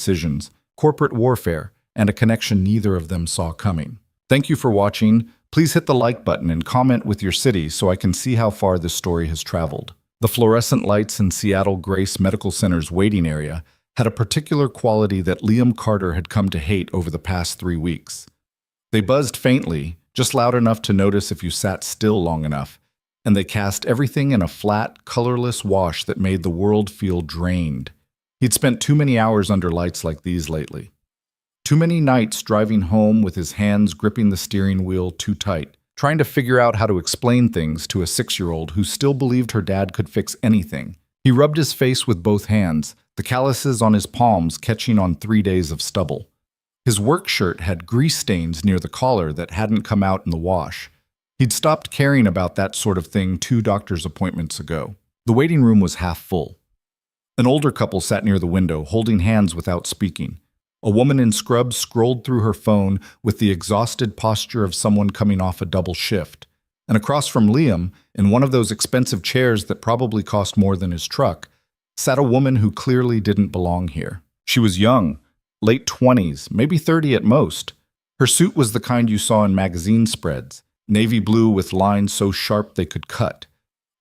decisions, corporate warfare, and a connection neither of them saw coming. Thank you for watching. Please hit the like button and comment with your city so I can see how far this story has traveled. The fluorescent lights in Seattle Grace Medical Center's waiting area had a particular quality that Liam Carter had come to hate over the past 3 weeks. They buzzed faintly, just loud enough to notice if you sat still long enough, and they cast everything in a flat, colorless wash that made the world feel drained. He'd spent too many hours under lights like these lately. Too many nights driving home with his hands gripping the steering wheel too tight, trying to figure out how to explain things to a 6-year-old who still believed her dad could fix anything. He rubbed his face with both hands, the calluses on his palms catching on 3 days of stubble. His work shirt had grease stains near the collar that hadn't come out in the wash. He'd stopped caring about that sort of thing 2 doctor's appointments ago. The waiting room was half full. An older couple sat near the window, holding hands without speaking. A woman in scrubs scrolled through her phone with the exhausted posture of someone coming off a double shift. And across from Liam, in one of those expensive chairs that probably cost more than his truck, sat a woman who clearly didn't belong here. She was young, late 20s, maybe 30 at most. Her suit was the kind you saw in magazine spreads, navy blue with lines so sharp they could cut.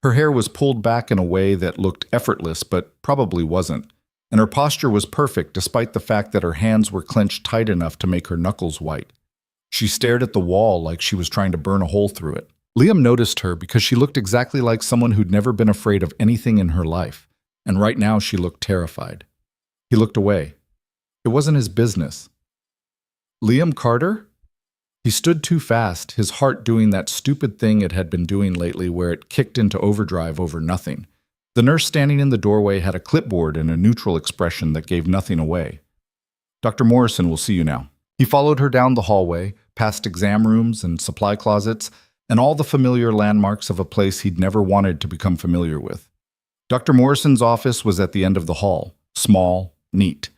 Her hair was pulled back in a way that looked effortless but probably wasn't. And her posture was perfect despite the fact that her hands were clenched tight enough to make her knuckles white. She stared at the wall like she was trying to burn a hole through it. Liam noticed her because she looked exactly like someone who'd never been afraid of anything in her life, and right now she looked terrified. He looked away. It wasn't his business. Liam Carter? He stood too fast, his heart doing that stupid thing it had been doing lately where it kicked into overdrive over nothing. The nurse standing in the doorway had a clipboard and a neutral expression that gave nothing away. Dr. Morrison will see you now. He followed her down the hallway, past exam rooms and supply closets, and all the familiar landmarks of a place he'd never wanted to become familiar with. Dr. Morrison's office was at the end of the hall, small, neat.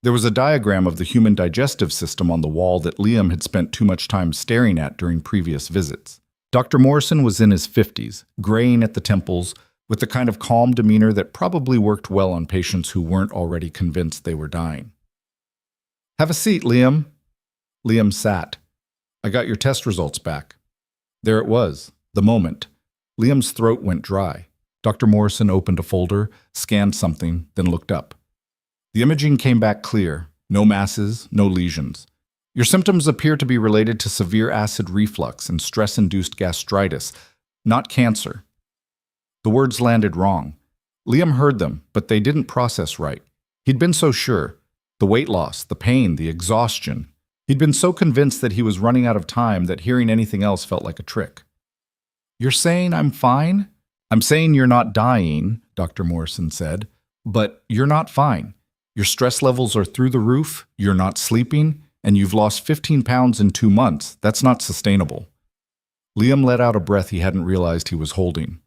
There was a diagram of the human digestive system on the wall that Liam had spent too much time staring at during previous visits. Dr. Morrison was in his 50s, graying at the temples, with the kind of calm demeanor that probably worked well on patients who weren't already convinced they were dying. "Have a seat, Liam." Liam sat. "I got your test results back." There it was, the moment. Liam's throat went dry. Dr. Morrison opened a folder, scanned something, then looked up. The imaging came back clear. No masses, no lesions. "Your symptoms appear to be related to severe acid reflux and stress-induced gastritis, not cancer." The words landed wrong. Liam heard them, but they didn't process right. He'd been so sure. The weight loss, the pain, the exhaustion. He'd been so convinced that he was running out of time that hearing anything else felt like a trick. "You're saying I'm fine?" "I'm saying you're not dying," Dr. Morrison said, "but you're not fine. Your stress levels are through the roof, you're not sleeping, and you've lost 15 pounds in 2 months. That's not sustainable." Liam let out a breath he hadn't realized he was holding.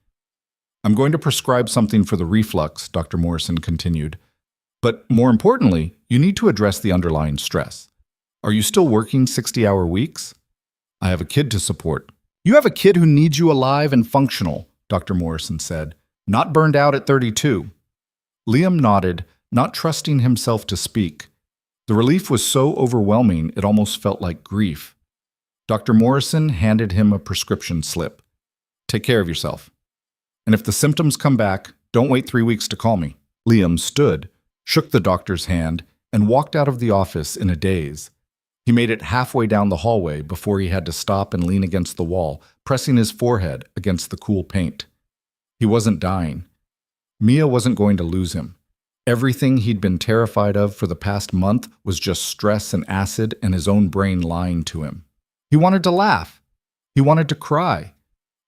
"I'm going to prescribe something for the reflux," Dr. Morrison continued. "But more importantly, you need to address the underlying stress. Are you still working 60-hour weeks?" "I have a kid to support." "You have a kid who needs you alive and functional," Dr. Morrison said, "not burned out at 32. Liam nodded, not trusting himself to speak. The relief was so overwhelming it almost felt like grief. Dr. Morrison handed him a prescription slip. "Take care of yourself. And if the symptoms come back, don't wait 3 weeks to call me." Liam stood, shook the doctor's hand, and walked out of the office in a daze. He made it halfway down the hallway before he had to stop and lean against the wall, pressing his forehead against the cool paint. He wasn't dying. Mia wasn't going to lose him. Everything he'd been terrified of for the past month was just stress and acid and his own brain lying to him. He wanted to laugh. He wanted to cry.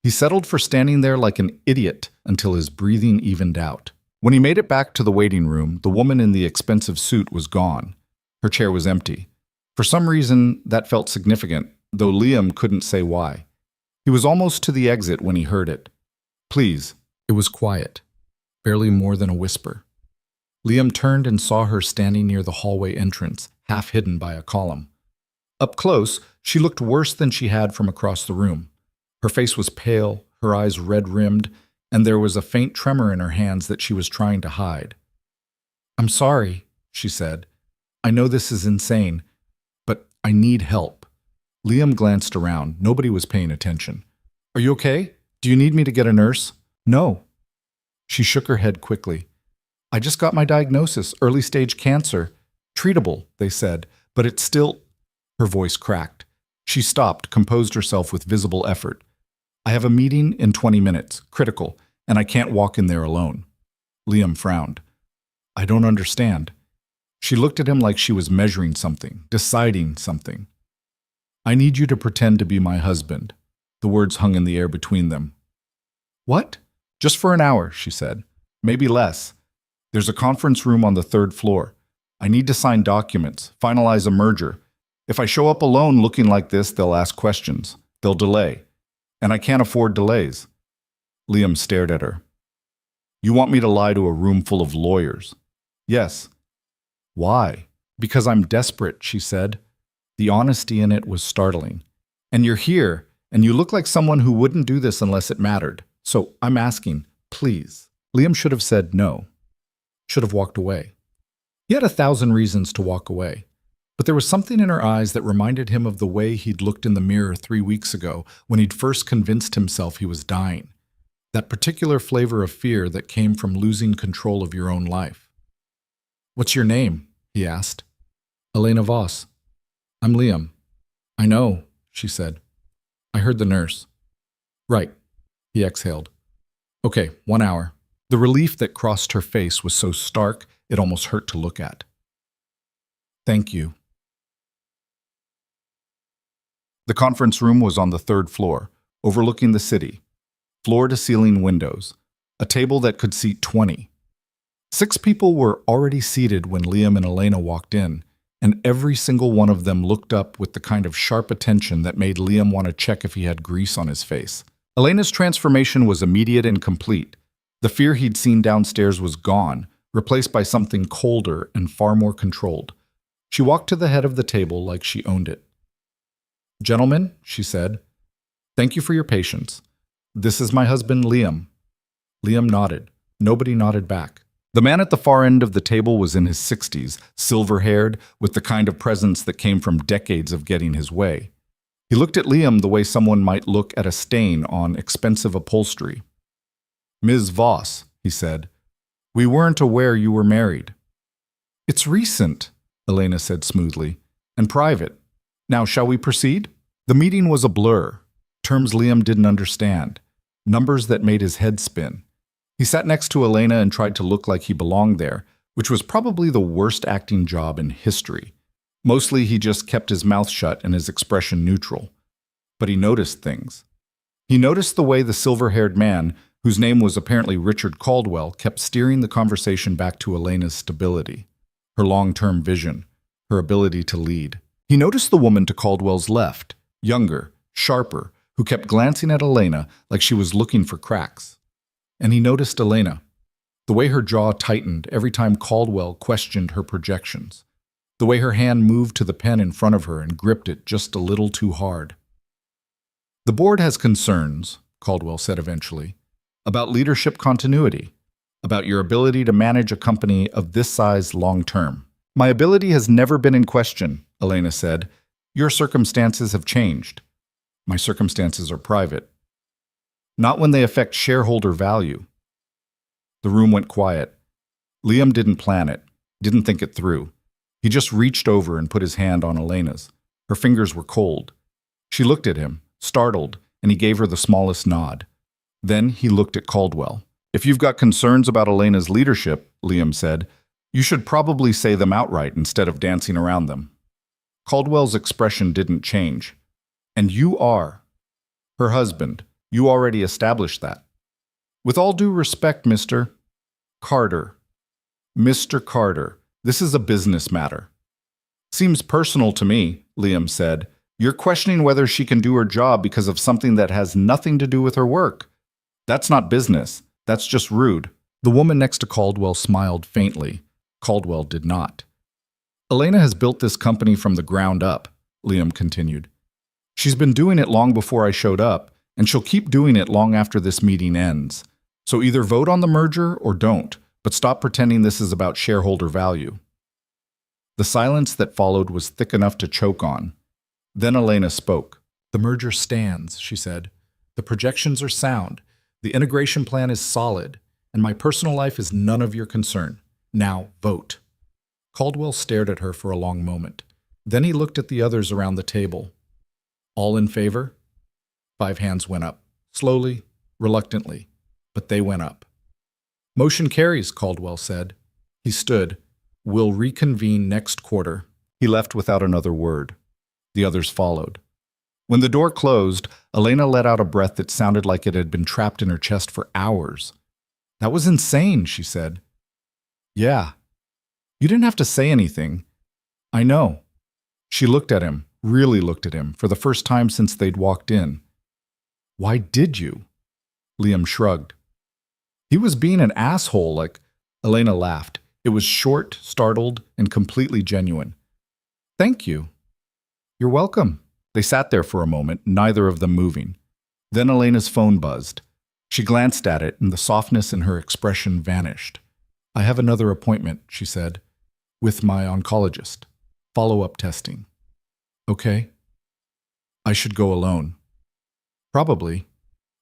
He settled for standing there like an idiot until his breathing evened out. When he made it back to the waiting room, the woman in the expensive suit was gone. Her chair was empty. For some reason, that felt significant, though Liam couldn't say why. He was almost to the exit when he heard it. "Please." It was quiet, barely more than a whisper. Liam turned and saw her standing near the hallway entrance, half hidden by a column. Up close, she looked worse than she had from across the room. Her face was pale, her eyes red-rimmed, and there was a faint tremor in her hands that she was trying to hide. "I'm sorry," she said. I know this is insane, but I need help. Liam glanced around. Nobody was paying attention. Are you okay? Do you need me to get a nurse? No. She shook her head quickly. I just got my diagnosis, early stage cancer. Treatable, they said, but it's still... Her voice cracked. She stopped, composed herself with visible effort. I have a meeting in 20 minutes, critical, and I can't walk in there alone. Liam frowned. I don't understand. She looked at him like she was measuring something, deciding something. I need you to pretend to be my husband. The words hung in the air between them. What? Just for an hour, she said. Maybe less. There's a conference room on the 3rd floor. I need to sign documents, finalize a merger. If I show up alone looking like this, they'll ask questions. They'll delay. And I can't afford delays. Liam stared at her. You want me to lie to a room full of lawyers? Yes. Why? Because I'm desperate, she said. The honesty in it was startling. And you're here, and you look like someone who wouldn't do this unless it mattered. So I'm asking, please. Liam should have said no. Should have walked away. He had 1,000 reasons to walk away. But there was something in her eyes that reminded him of the way he'd looked in the mirror 3 weeks ago when he'd first convinced himself he was dying. That particular flavor of fear that came from losing control of your own life. What's your name? He asked. Elena Voss. I'm Liam. I know, she said. I heard the nurse. Right, he exhaled. Okay, 1 hour. The relief that crossed her face was so stark it almost hurt to look at. Thank you. The conference room was on the 3rd floor, overlooking the city. Floor-to-ceiling windows. A table that could seat 20. 6 people were already seated when Liam and Elena walked in, and every single one of them looked up with the kind of sharp attention that made Liam want to check if he had grease on his face. Elena's transformation was immediate and complete. The fear he'd seen downstairs was gone, replaced by something colder and far more controlled. She walked to the head of the table like she owned it. Gentlemen, she said, thank you for your patience. This is my husband, Liam. Liam nodded. Nobody nodded back. The man at the far end of the table was in his 60s, silver-haired, with the kind of presence that came from decades of getting his way. He looked at Liam the way someone might look at a stain on expensive upholstery. Ms. Voss, he said, we weren't aware you were married. It's recent, Elena said smoothly, and private. Now, shall we proceed? The meeting was a blur. Terms Liam didn't understand. Numbers that made his head spin. He sat next to Elena and tried to look like he belonged there, which was probably the worst acting job in history. Mostly he just kept his mouth shut and his expression neutral. But he noticed things. He noticed the way the silver-haired man, whose name was apparently Richard Caldwell, kept steering the conversation back to Elena's stability, her long-term vision, her ability to lead. He noticed the woman to Caldwell's left, younger, sharper, who kept glancing at Elena like she was looking for cracks. And he noticed Elena, the way her jaw tightened every time Caldwell questioned her projections, the way her hand moved to the pen in front of her and gripped it just a little too hard. The board has concerns, Caldwell said eventually, about leadership continuity, about your ability to manage a company of this size long-term. My ability has never been in question, Elena said. Your circumstances have changed. My circumstances are private. Not when they affect shareholder value. The room went quiet. Liam didn't plan it, didn't think it through. He just reached over and put his hand on Elena's. Her fingers were cold. She looked at him, startled, and he gave her the smallest nod. Then he looked at Caldwell. If you've got concerns about Elena's leadership, Liam said, you should probably say them outright instead of dancing around them. Caldwell's expression didn't change. And you are her husband. You already established that. With all due respect, Mr. Carter. Mr. Carter, this is a business matter. Seems personal to me, Liam said. You're questioning whether she can do her job because of something that has nothing to do with her work. That's not business. That's just rude. The woman next to Caldwell smiled faintly. Caldwell did not. Elena has built this company from the ground up, Liam continued. She's been doing it long before I showed up, and she'll keep doing it long after this meeting ends. So either vote on the merger or don't, but stop pretending this is about shareholder value. The The silence that followed was thick enough to choke on. Then Elena spoke. "The merger stands," she said. "The projections are sound. The integration plan is solid. And my personal life is none of your concern. Now, vote." Caldwell stared at her for a long moment. Then he looked at the others around the table. "All in favor?" 5 hands went up, slowly, reluctantly, but they went up. "Motion carries," Caldwell said. He stood. "We'll reconvene next quarter." He left without another word. The others followed. When the door closed, Elena let out a breath that sounded like it had been trapped in her chest for hours. "That was insane," she said. "Yeah. You didn't have to say anything. I know." She looked at him, really looked at him, for the first time since they'd walked in. "Why did you?" Liam shrugged. "He was being an asshole, like—" Elena laughed. It was short, startled, and completely genuine. "Thank you." "You're welcome." They sat there for a moment, neither of them moving. Then Elena's phone buzzed. She glanced at it, and the softness in her expression vanished. "I have another appointment," she said, "with my oncologist. Follow-up testing." "Okay." "I should go alone." "Probably."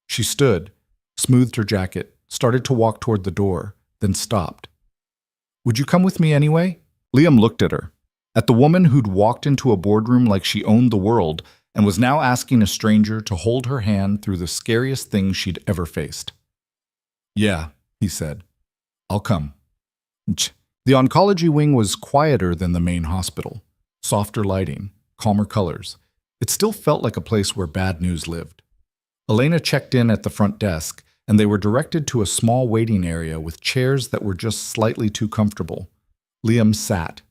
She stood, smoothed her jacket, started to walk toward the door, then stopped. "Would you come with me anyway?" Liam looked at her. At the woman who'd walked into a boardroom like she owned the world and was now asking a stranger to hold her hand through the scariest thing she'd ever faced. "Yeah," he said. "I'll come." The oncology wing was quieter than the main hospital. Softer lighting, calmer colors. It still felt like a place where bad news lived. Elena checked in at the front desk, and they were directed to a small waiting area with chairs that were just slightly too comfortable. Liam sat.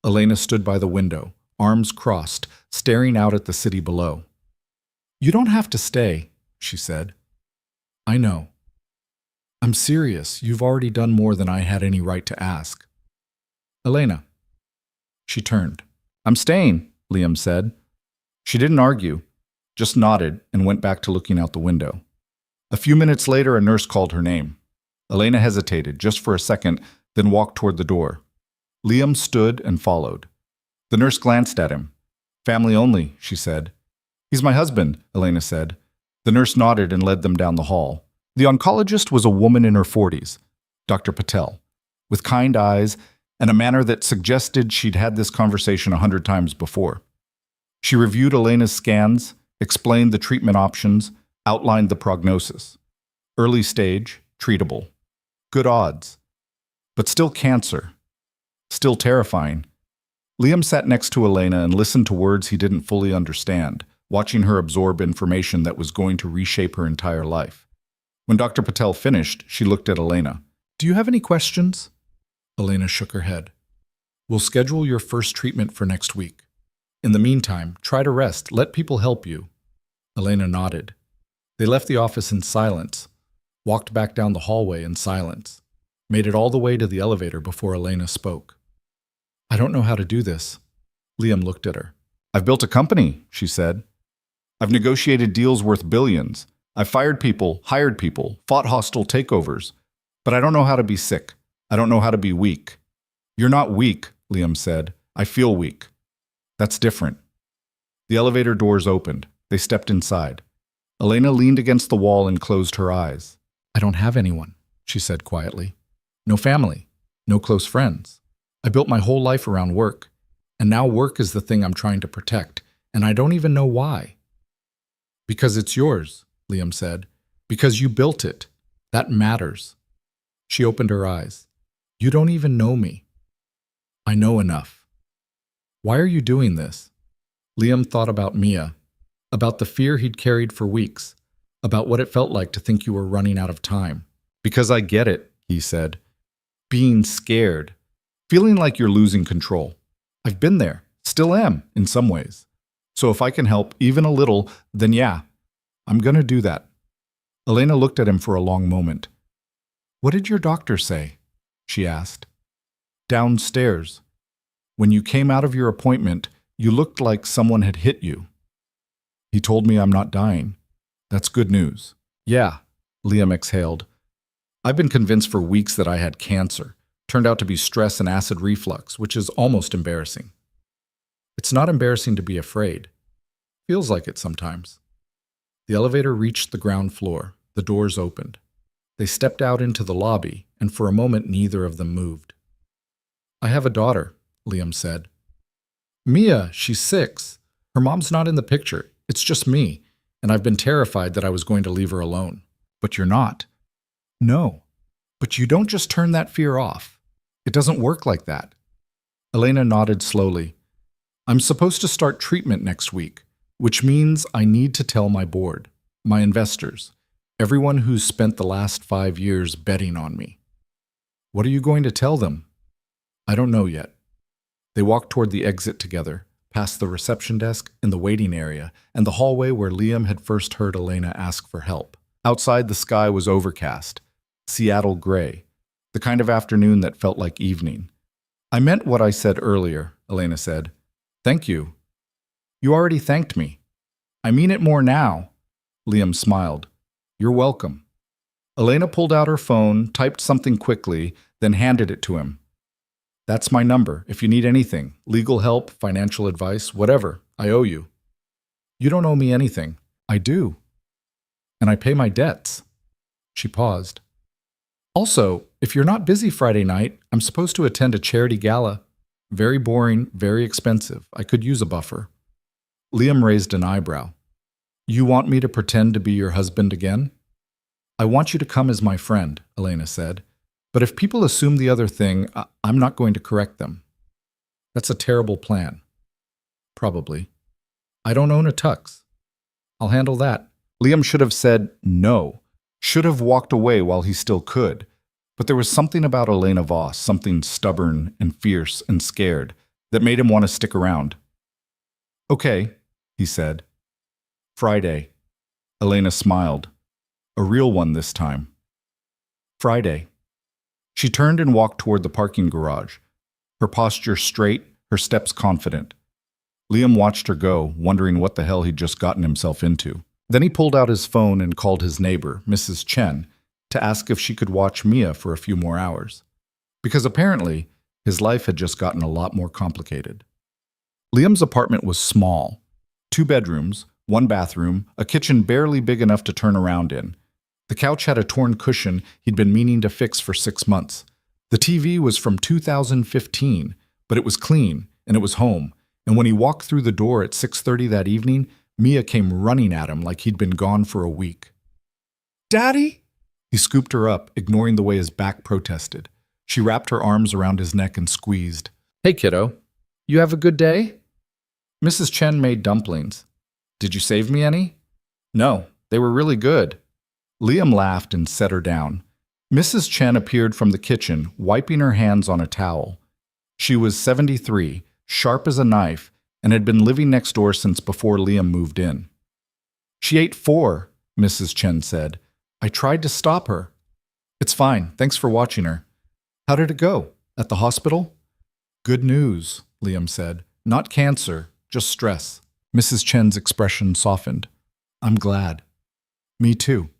Elena stood by the window, arms crossed, staring out at the city below. "You don't have to stay," she said. "I know." "I'm serious. You've already done more than I had any right to ask." "Elena." She turned. "I'm staying," Liam said. She didn't argue, just nodded and went back to looking out the window. A few minutes later, a nurse called her name. Elena hesitated just for a second, then walked toward the door. Liam stood and followed. The nurse glanced at him. "Family only," she said. "He's my husband," Elena said. The nurse nodded and led them down the hall. The oncologist was a woman in her 40s, Dr. Patel, with kind eyes and a manner that suggested she'd had this conversation 100 times before. She reviewed Elena's scans, explained the treatment options, outlined the prognosis. Early stage, treatable. Good odds. But still cancer. Still terrifying. Liam sat next to Elena and listened to words he didn't fully understand, watching her absorb information that was going to reshape her entire life. When Dr. Patel finished, she looked at Elena. "Do you have any questions?" Elena shook her head. "We'll schedule your first treatment for next week. In the meantime, try to rest. Let people help you." Elena nodded. They left the office in silence, walked back down the hallway in silence, made it all the way to the elevator before Elena spoke. "I don't know how to do this." Liam looked at her. "I've built a company," she said. "I've negotiated deals worth billions. I've fired people, hired people, fought hostile takeovers. But I don't know how to be sick. I don't know how to be weak." "You're not weak," Liam said. "I feel weak." "That's different." The elevator doors opened. They stepped inside. Elena leaned against the wall and closed her eyes. "I don't have anyone," she said quietly. "No family. No close friends. I built my whole life around work. And now work is the thing I'm trying to protect. And I don't even know why." "Because it's yours," Liam said. "Because you built it. That matters." She opened her eyes. "You don't even know me." "I know enough." "Why are you doing this?" Liam thought about Mia, about the fear he'd carried for weeks, about what it felt like to think you were running out of time. "Because I get it," he said. "Being scared. Feeling like you're losing control. I've been there. Still am, in some ways. So if I can help, even a little, then yeah, I'm gonna do that." Elena looked at him for a long moment. "What did your doctor say?" she asked. "Downstairs. When you came out of your appointment, you looked like someone had hit you. He told me I'm not dying. That's good news." "Yeah," Liam exhaled. "I've been convinced for weeks that I had cancer. Turned out to be stress and acid reflux, which is almost embarrassing. It's not embarrassing to be afraid. Feels like it sometimes. The elevator reached the ground floor. The doors opened. They stepped out into the lobby, and for a moment neither of them moved. "I have a daughter," Liam said. "Mia, she's 6. Her mom's not in the picture. It's just me, and I've been terrified that I was going to leave her alone." "But you're not." "No. But you don't just turn that fear off. It doesn't work like that." Elena nodded slowly. "I'm supposed to start treatment next week, which means I need to tell my board, my investors, everyone who's spent the last 5 years betting on me." "What are you going to tell them?" "I don't know yet." They walked toward the exit together, past the reception desk and the waiting area and the hallway where Liam had first heard Elena ask for help. Outside, the sky was overcast, Seattle gray, the kind of afternoon that felt like evening. "I meant what I said earlier," Elena said. "Thank you." "You already thanked me." "I mean it more now." Liam smiled. "You're welcome." Elena pulled out her phone, typed something quickly, then handed it to him. "That's my number. If you need anything, legal help, financial advice, whatever, I owe you." "You don't owe me anything." "I do. And I pay my debts." She paused. "Also, if you're not busy Friday night, I'm supposed to attend a charity gala. Very boring, very expensive. I could use a buffer." Liam raised an eyebrow. "You want me to pretend to be your husband again?" "I want you to come as my friend," Elena said. "But if people assume the other thing, I'm not going to correct them." "That's a terrible plan." "Probably." "I don't own a tux." "I'll handle that." Liam should have said no, should have walked away while he still could. But there was something about Elena Voss, something stubborn and fierce and scared, that made him want to stick around. "Okay," he said. "Friday." Elena smiled. A real one this time. "Friday." She turned and walked toward the parking garage, her posture straight, her steps confident. Liam watched her go, wondering what the hell he'd just gotten himself into. Then he pulled out his phone and called his neighbor, Mrs. Chen, to ask if she could watch Mia for a few more hours. Because apparently, his life had just gotten a lot more complicated. Liam's apartment was small. 2 bedrooms, 1 bathroom, a kitchen barely big enough to turn around in. The couch had a torn cushion he'd been meaning to fix for 6 months. The TV was from 2015, but it was clean, and it was home. And when he walked through the door at 6:30 that evening, Mia came running at him like he'd been gone for a week. "Daddy?" He scooped her up, ignoring the way his back protested. She wrapped her arms around his neck and squeezed. "Hey, kiddo. You have a good day?" Mrs. Chen made dumplings. "Did you save me any?" "No, they were really good." Liam laughed and set her down. Mrs. Chen appeared from the kitchen, wiping her hands on a towel. She was 73, sharp as a knife, and had been living next door since before Liam moved in. "She ate 4, Mrs. Chen said. "I tried to stop her." "It's fine. Thanks for watching her." "How did it go? At the hospital?" "Good news," Liam said. "Not cancer, just stress." Mrs. Chen's expression softened. "I'm glad." "Me too."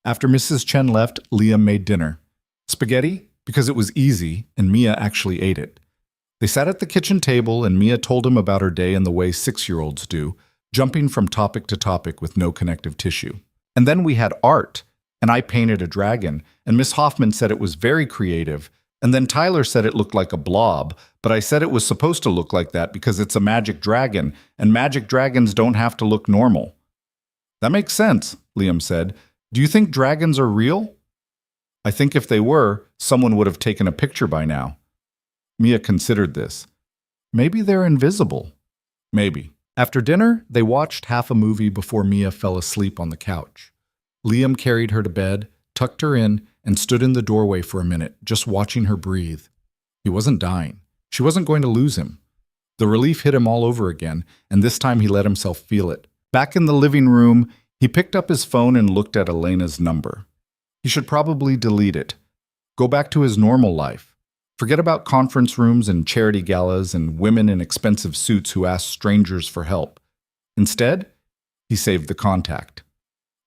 After Mrs. Chen left, Liam made dinner. Spaghetti, because it was easy, and Mia actually ate it. They sat at the kitchen table, and Mia told him about her day in the way 6-year-olds do, jumping from topic to topic with no connective tissue. And then we had art, and I painted a dragon, and Miss Hoffman said it was very creative, and then Tyler said it looked like a blob, but I said it was supposed to look like that because it's a magic dragon, and magic dragons don't have to look normal. "That makes sense," Liam said. "Do you think dragons are real?" "I think if they were, someone would have taken a picture by now." Mia considered this. "Maybe they're invisible." "Maybe." After dinner, they watched half a movie before Mia fell asleep on the couch. Liam carried her to bed, tucked her in, and stood in the doorway for a minute, just watching her breathe. He wasn't dying. She wasn't going to lose him. The relief hit him all over again, and this time he let himself feel it. Back in the living room, he picked up his phone and looked at Elena's number. He should probably delete it. Go back to his normal life. Forget about conference rooms and charity galas and women in expensive suits who ask strangers for help. Instead, he saved the contact.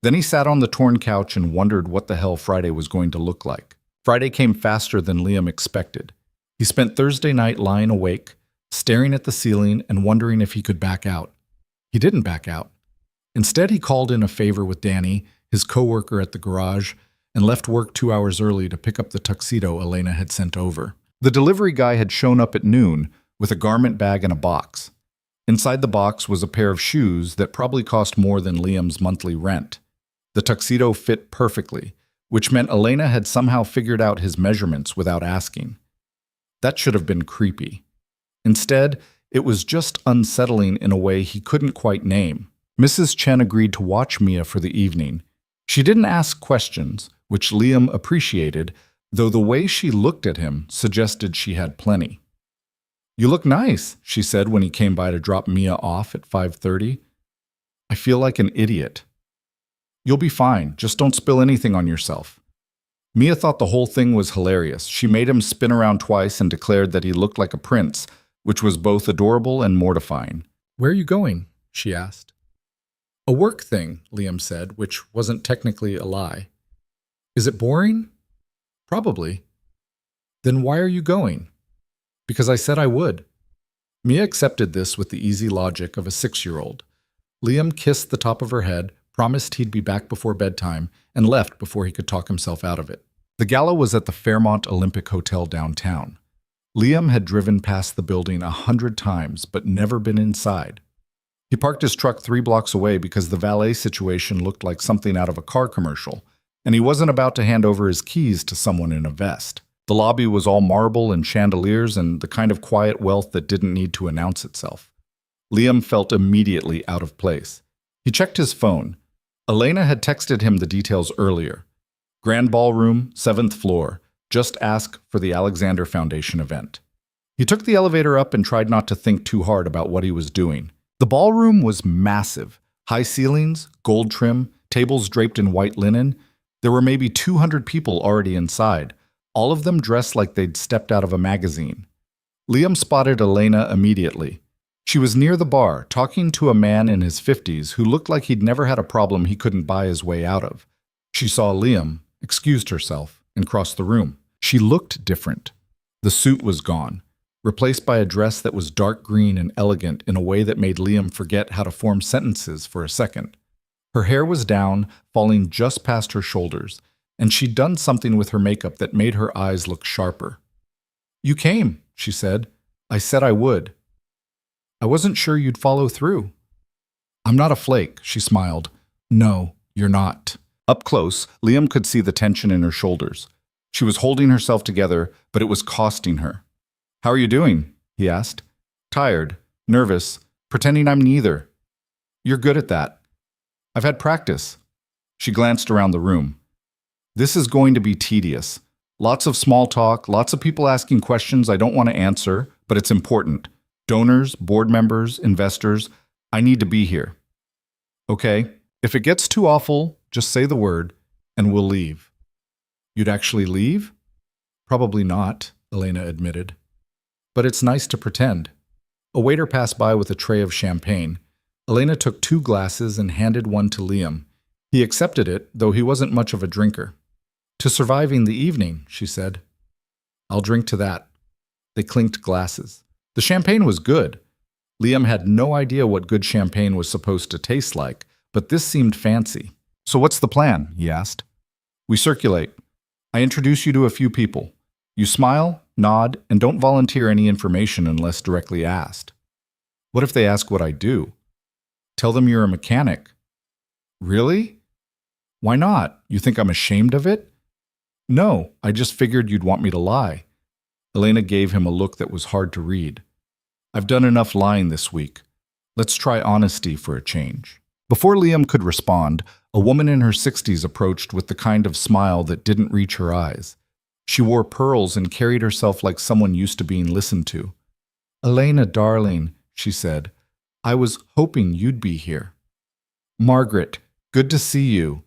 Then he sat on the torn couch and wondered what the hell Friday was going to look like. Friday came faster than Liam expected. He spent Thursday night lying awake, staring at the ceiling and wondering if he could back out. He didn't back out. Instead, he called in a favor with Danny, his coworker at the garage, and left work 2 hours early to pick up the tuxedo Elena had sent over. The delivery guy had shown up at noon with a garment bag and a box. Inside the box was a pair of shoes that probably cost more than Liam's monthly rent. The tuxedo fit perfectly, which meant Elena had somehow figured out his measurements without asking. That should have been creepy. Instead, it was just unsettling in a way he couldn't quite name. Mrs. Chen agreed to watch Mia for the evening. She didn't ask questions, which Liam appreciated, though the way she looked at him suggested she had plenty. "You look nice," she said when he came by to drop Mia off at 5:30. "I feel like an idiot." "You'll be fine, just don't spill anything on yourself." Mia thought the whole thing was hilarious. She made him spin around twice and declared that he looked like a prince, which was both adorable and mortifying. "Where are you going?" she asked. "A work thing," Liam said, which wasn't technically a lie. "Is it boring?" "Probably." "Then why are you going?" "Because I said I would." Mia accepted this with the easy logic of a 6-year-old. Liam kissed the top of her head, promised he'd be back before bedtime, and left before he could talk himself out of it. The gala was at the Fairmont Olympic Hotel downtown. Liam had driven past the building 100 times, but never been inside. He parked his truck 3 blocks away because the valet situation looked like something out of a car commercial, and he wasn't about to hand over his keys to someone in a vest. The lobby was all marble and chandeliers and the kind of quiet wealth that didn't need to announce itself. Liam felt immediately out of place. He checked his phone. Elena had texted him the details earlier. Grand Ballroom, 7th floor. Just ask for the Alexander Foundation event. He took the elevator up and tried not to think too hard about what he was doing. The ballroom was massive. High ceilings, gold trim, tables draped in white linen. There were maybe 200 people already inside, all of them dressed like they'd stepped out of a magazine. Liam spotted Elena immediately. She was near the bar, talking to a man in his 50s who looked like he'd never had a problem he couldn't buy his way out of. She saw Liam, excused herself, and crossed the room. She looked different. The suit was gone, replaced by a dress that was dark green and elegant in a way that made Liam forget how to form sentences for a second. Her hair was down, falling just past her shoulders, and she'd done something with her makeup that made her eyes look sharper. "You came," she said. "I said I would." "I wasn't sure you'd follow through." "I'm not a flake," she smiled. "No, you're not." Up close, Liam could see the tension in her shoulders. She was holding herself together, but it was costing her. "How are you doing?" he asked. "Tired, nervous, pretending I'm neither." "You're good at that." "I've had practice." She glanced around the room. "This is going to be tedious. Lots of small talk, lots of people asking questions I don't want to answer, but it's important. Donors, board members, investors, I need to be here." "Okay, if it gets too awful, just say the word, and we'll leave." "You'd actually leave?" "Probably not," Elena admitted. "But it's nice to pretend." A waiter passed by with a tray of champagne. Elena took 2 glasses and handed one to Liam. He accepted it, though he wasn't much of a drinker. "To surviving the evening," she said. "I'll drink to that." They clinked glasses. The champagne was good. Liam had no idea what good champagne was supposed to taste like, but this seemed fancy. "So what's the plan?" he asked. "We circulate. I introduce you to a few people. You smile, nod, and don't volunteer any information unless directly asked." "What if they ask what I do?" "Tell them you're a mechanic." "Really?" "Why not? You think I'm ashamed of it?" "No, I just figured you'd want me to lie." Elena gave him a look that was hard to read. "I've done enough lying this week. Let's try honesty for a change." Before Liam could respond, a woman in her 60s approached with the kind of smile that didn't reach her eyes. She wore pearls and carried herself like someone used to being listened to. "Elena, darling," she said, "I was hoping you'd be here." "Margaret, good to see you."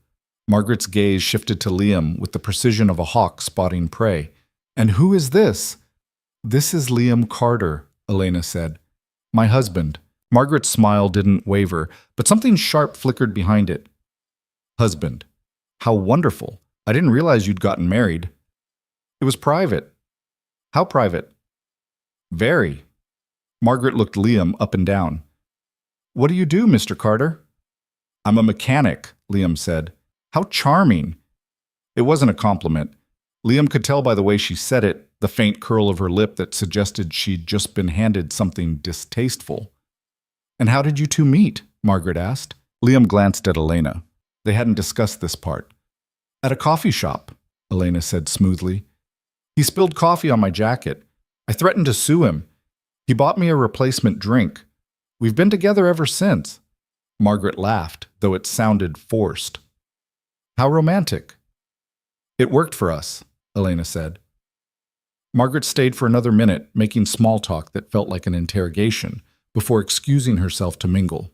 Margaret's gaze shifted to Liam with the precision of a hawk spotting prey. "And who is this?" "This is Liam Carter," Elena said. "My husband." Margaret's smile didn't waver, but something sharp flickered behind it. "Husband. How wonderful. I didn't realize you'd gotten married." It was private. How private? Very. Margaret looked Liam up and down. What do you do, Mr. Carter? I'm a mechanic, Liam said. How charming. It wasn't a compliment. Liam could tell by the way she said it, the faint curl of her lip that suggested she'd just been handed something distasteful. And how did you two meet? Margaret asked. Liam glanced at Elena. They hadn't discussed this part. At a coffee shop, Elena said smoothly. He spilled coffee on my jacket. I threatened to sue him. He bought me a replacement drink. We've been together ever since. Margaret laughed, though it sounded forced. How romantic. It worked for us, Elena said. Margaret stayed for another minute, making small talk that felt like an interrogation, before excusing herself to mingle.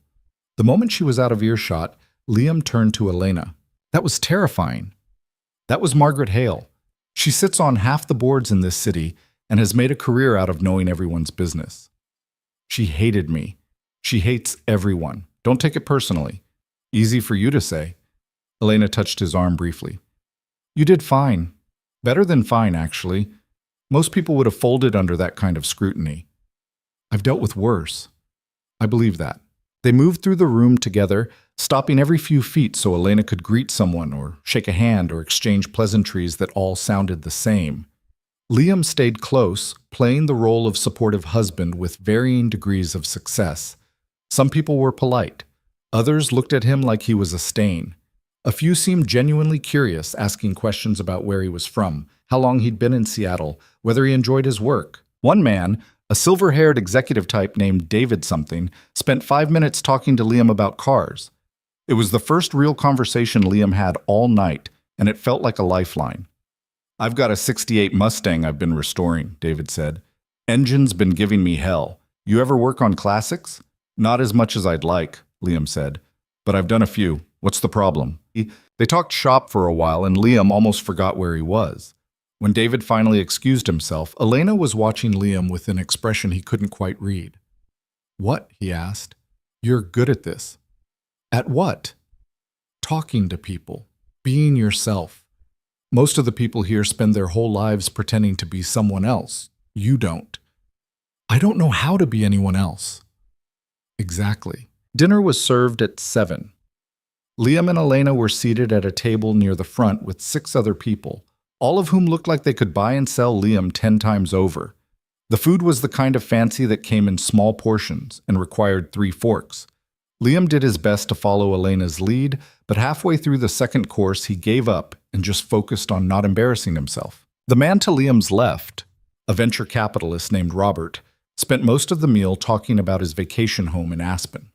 The moment she was out of earshot, Liam turned to Elena. That was terrifying. That was Margaret Hale. She sits on half the boards in this city and has made a career out of knowing everyone's business. She hated me. She hates everyone. Don't take it personally. Easy for you to say. Elena touched his arm briefly. You did fine. Better than fine, actually. Most people would have folded under that kind of scrutiny. I've dealt with worse. I believe that. They moved through the room together, stopping every few feet so Elena could greet someone or shake a hand or exchange pleasantries that all sounded the same. Liam stayed close, playing the role of supportive husband with varying degrees of success. Some people were polite. Others looked at him like he was a stain. A few seemed genuinely curious, asking questions about where he was from, how long he'd been in Seattle, whether he enjoyed his work. One man, a silver-haired executive type named David something, spent 5 minutes talking to Liam about cars. It was the first real conversation Liam had all night, and it felt like a lifeline. I've got a '68 Mustang I've been restoring, David said. Engine's been giving me hell. You ever work on classics? Not as much as I'd like, Liam said. But I've done a few. What's the problem? They talked shop for a while, and Liam almost forgot where he was. When David finally excused himself, Elena was watching Liam with an expression he couldn't quite read. What? He asked. You're good at this. At what? Talking to people. Being yourself. Most of the people here spend their whole lives pretending to be someone else. You don't. I don't know how to be anyone else. Exactly. Dinner was served at 7. Liam and Elena were seated at a table near the front with 6 other people, all of whom looked like they could buy and sell Liam 10 times over. The food was the kind of fancy that came in small portions and required 3 forks. Liam did his best to follow Elena's lead, but halfway through the second course he gave up and just focused on not embarrassing himself. The man to Liam's left, a venture capitalist named Robert, spent most of the meal talking about his vacation home in Aspen.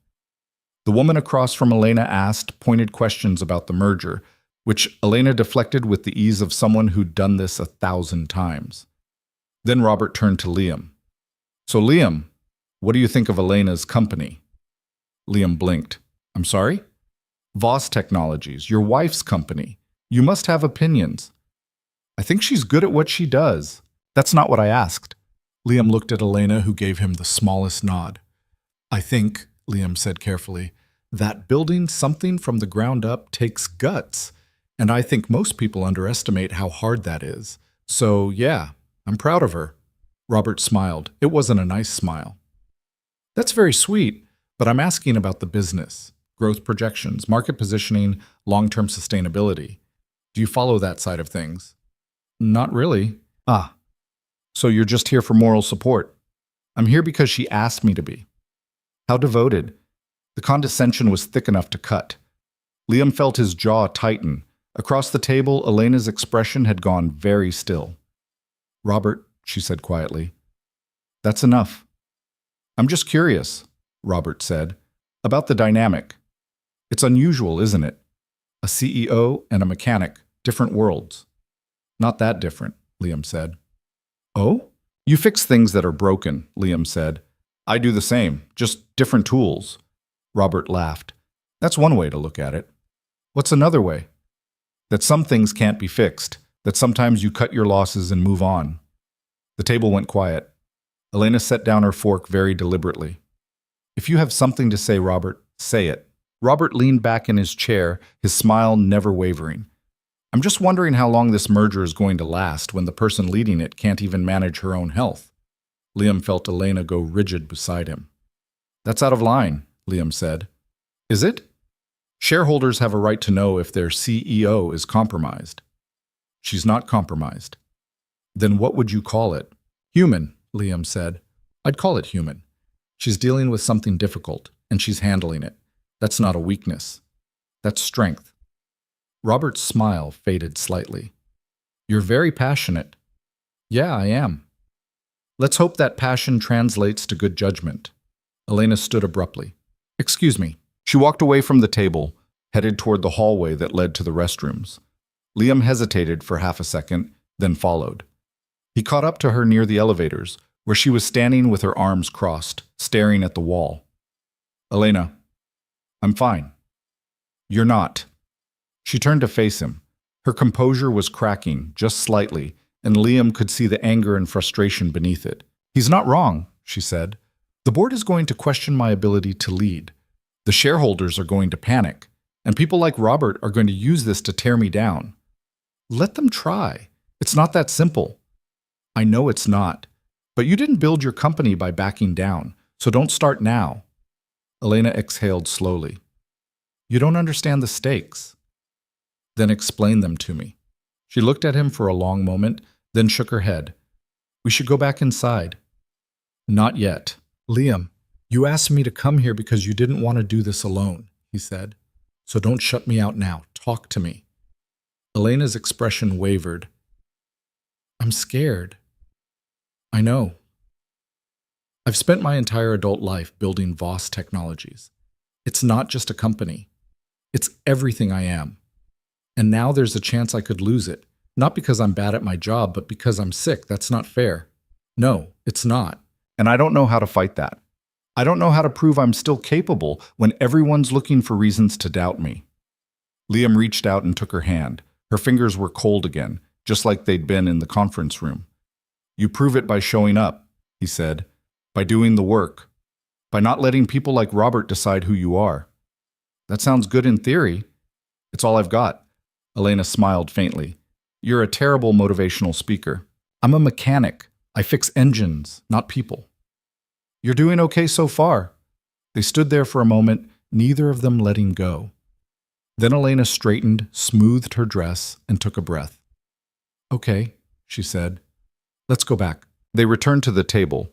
The woman across from Elena asked pointed questions about the merger, which Elena deflected with the ease of someone who'd done this 1,000 times. Then Robert turned to Liam. So Liam, what do you think of Elena's company? Liam blinked. I'm sorry? Voss Technologies, your wife's company. You must have opinions. I think she's good at what she does. That's not what I asked. Liam looked at Elena, who gave him the smallest nod. I think, Liam said carefully, that building something from the ground up takes guts, and I think most people underestimate how hard that is. So, yeah, I'm proud of her. Robert smiled. It wasn't a nice smile. That's very sweet, but I'm asking about the business, growth projections, market positioning, long-term sustainability. Do you follow that side of things? Not really. Ah, so you're just here for moral support. I'm here because she asked me to be. How devoted. The condescension was thick enough to cut. Liam felt his jaw tighten. Across the table, Elena's expression had gone very still. Robert, she said quietly, that's enough. I'm just curious, Robert said, about the dynamic. It's unusual, isn't it? A CEO and a mechanic, different worlds. Not that different, Liam said. Oh? You fix things that are broken, Liam said. I do the same, just different tools. Robert laughed. That's one way to look at it. What's another way? That some things can't be fixed, that sometimes you cut your losses and move on. The table went quiet. Elena set down her fork very deliberately. If you have something to say, Robert, say it. Robert leaned back in his chair, his smile never wavering. I'm just wondering how long this merger is going to last when the person leading it can't even manage her own health. Liam felt Elena go rigid beside him. That's out of line, Liam said. Is it? Shareholders have a right to know if their CEO is compromised. She's not compromised. Then what would you call it? Human, Liam said. I'd call it human. She's dealing with something difficult, and she's handling it. That's not a weakness. That's strength. Robert's smile faded slightly. You're very passionate. Yeah, I am. Let's hope that passion translates to good judgment. Elena stood abruptly. Excuse me. She walked away from the table, headed toward the hallway that led to the restrooms. Liam hesitated for half a second, then followed. He caught up to her near the elevators, where she was standing with her arms crossed, staring at the wall. Elena, I'm fine. You're not. She turned to face him. Her composure was cracking, just slightly, and Liam could see the anger and frustration beneath it. He's not wrong, she said. The board is going to question my ability to lead. The shareholders are going to panic, and people like Robert are going to use this to tear me down. Let them try. It's not that simple. I know it's not. But you didn't build your company by backing down, so don't start now. Elena exhaled slowly. You don't understand the stakes. Then explain them to me. She looked at him for a long moment, then shook her head. We should go back inside. Not yet. Liam, you asked me to come here because you didn't want to do this alone, he said. So don't shut me out now. Talk to me. Elena's expression wavered. I'm scared. I know. I've spent my entire adult life building Voss Technologies. It's not just a company. It's everything I am. And now there's a chance I could lose it. Not because I'm bad at my job, but because I'm sick. That's not fair. No, it's not. And I don't know how to fight that. I don't know how to prove I'm still capable when everyone's looking for reasons to doubt me. Liam reached out and took her hand. Her fingers were cold again, just like they'd been in the conference room. You prove it by showing up, he said, by doing the work, by not letting people like Robert decide who you are. That sounds good in theory. It's all I've got. Elena smiled faintly. You're a terrible motivational speaker. I'm a mechanic. I fix engines, not people. You're doing okay so far. They stood there for a moment, neither of them letting go. Then Elena straightened, smoothed her dress, and took a breath. Okay, she said. Let's go back. They returned to the table.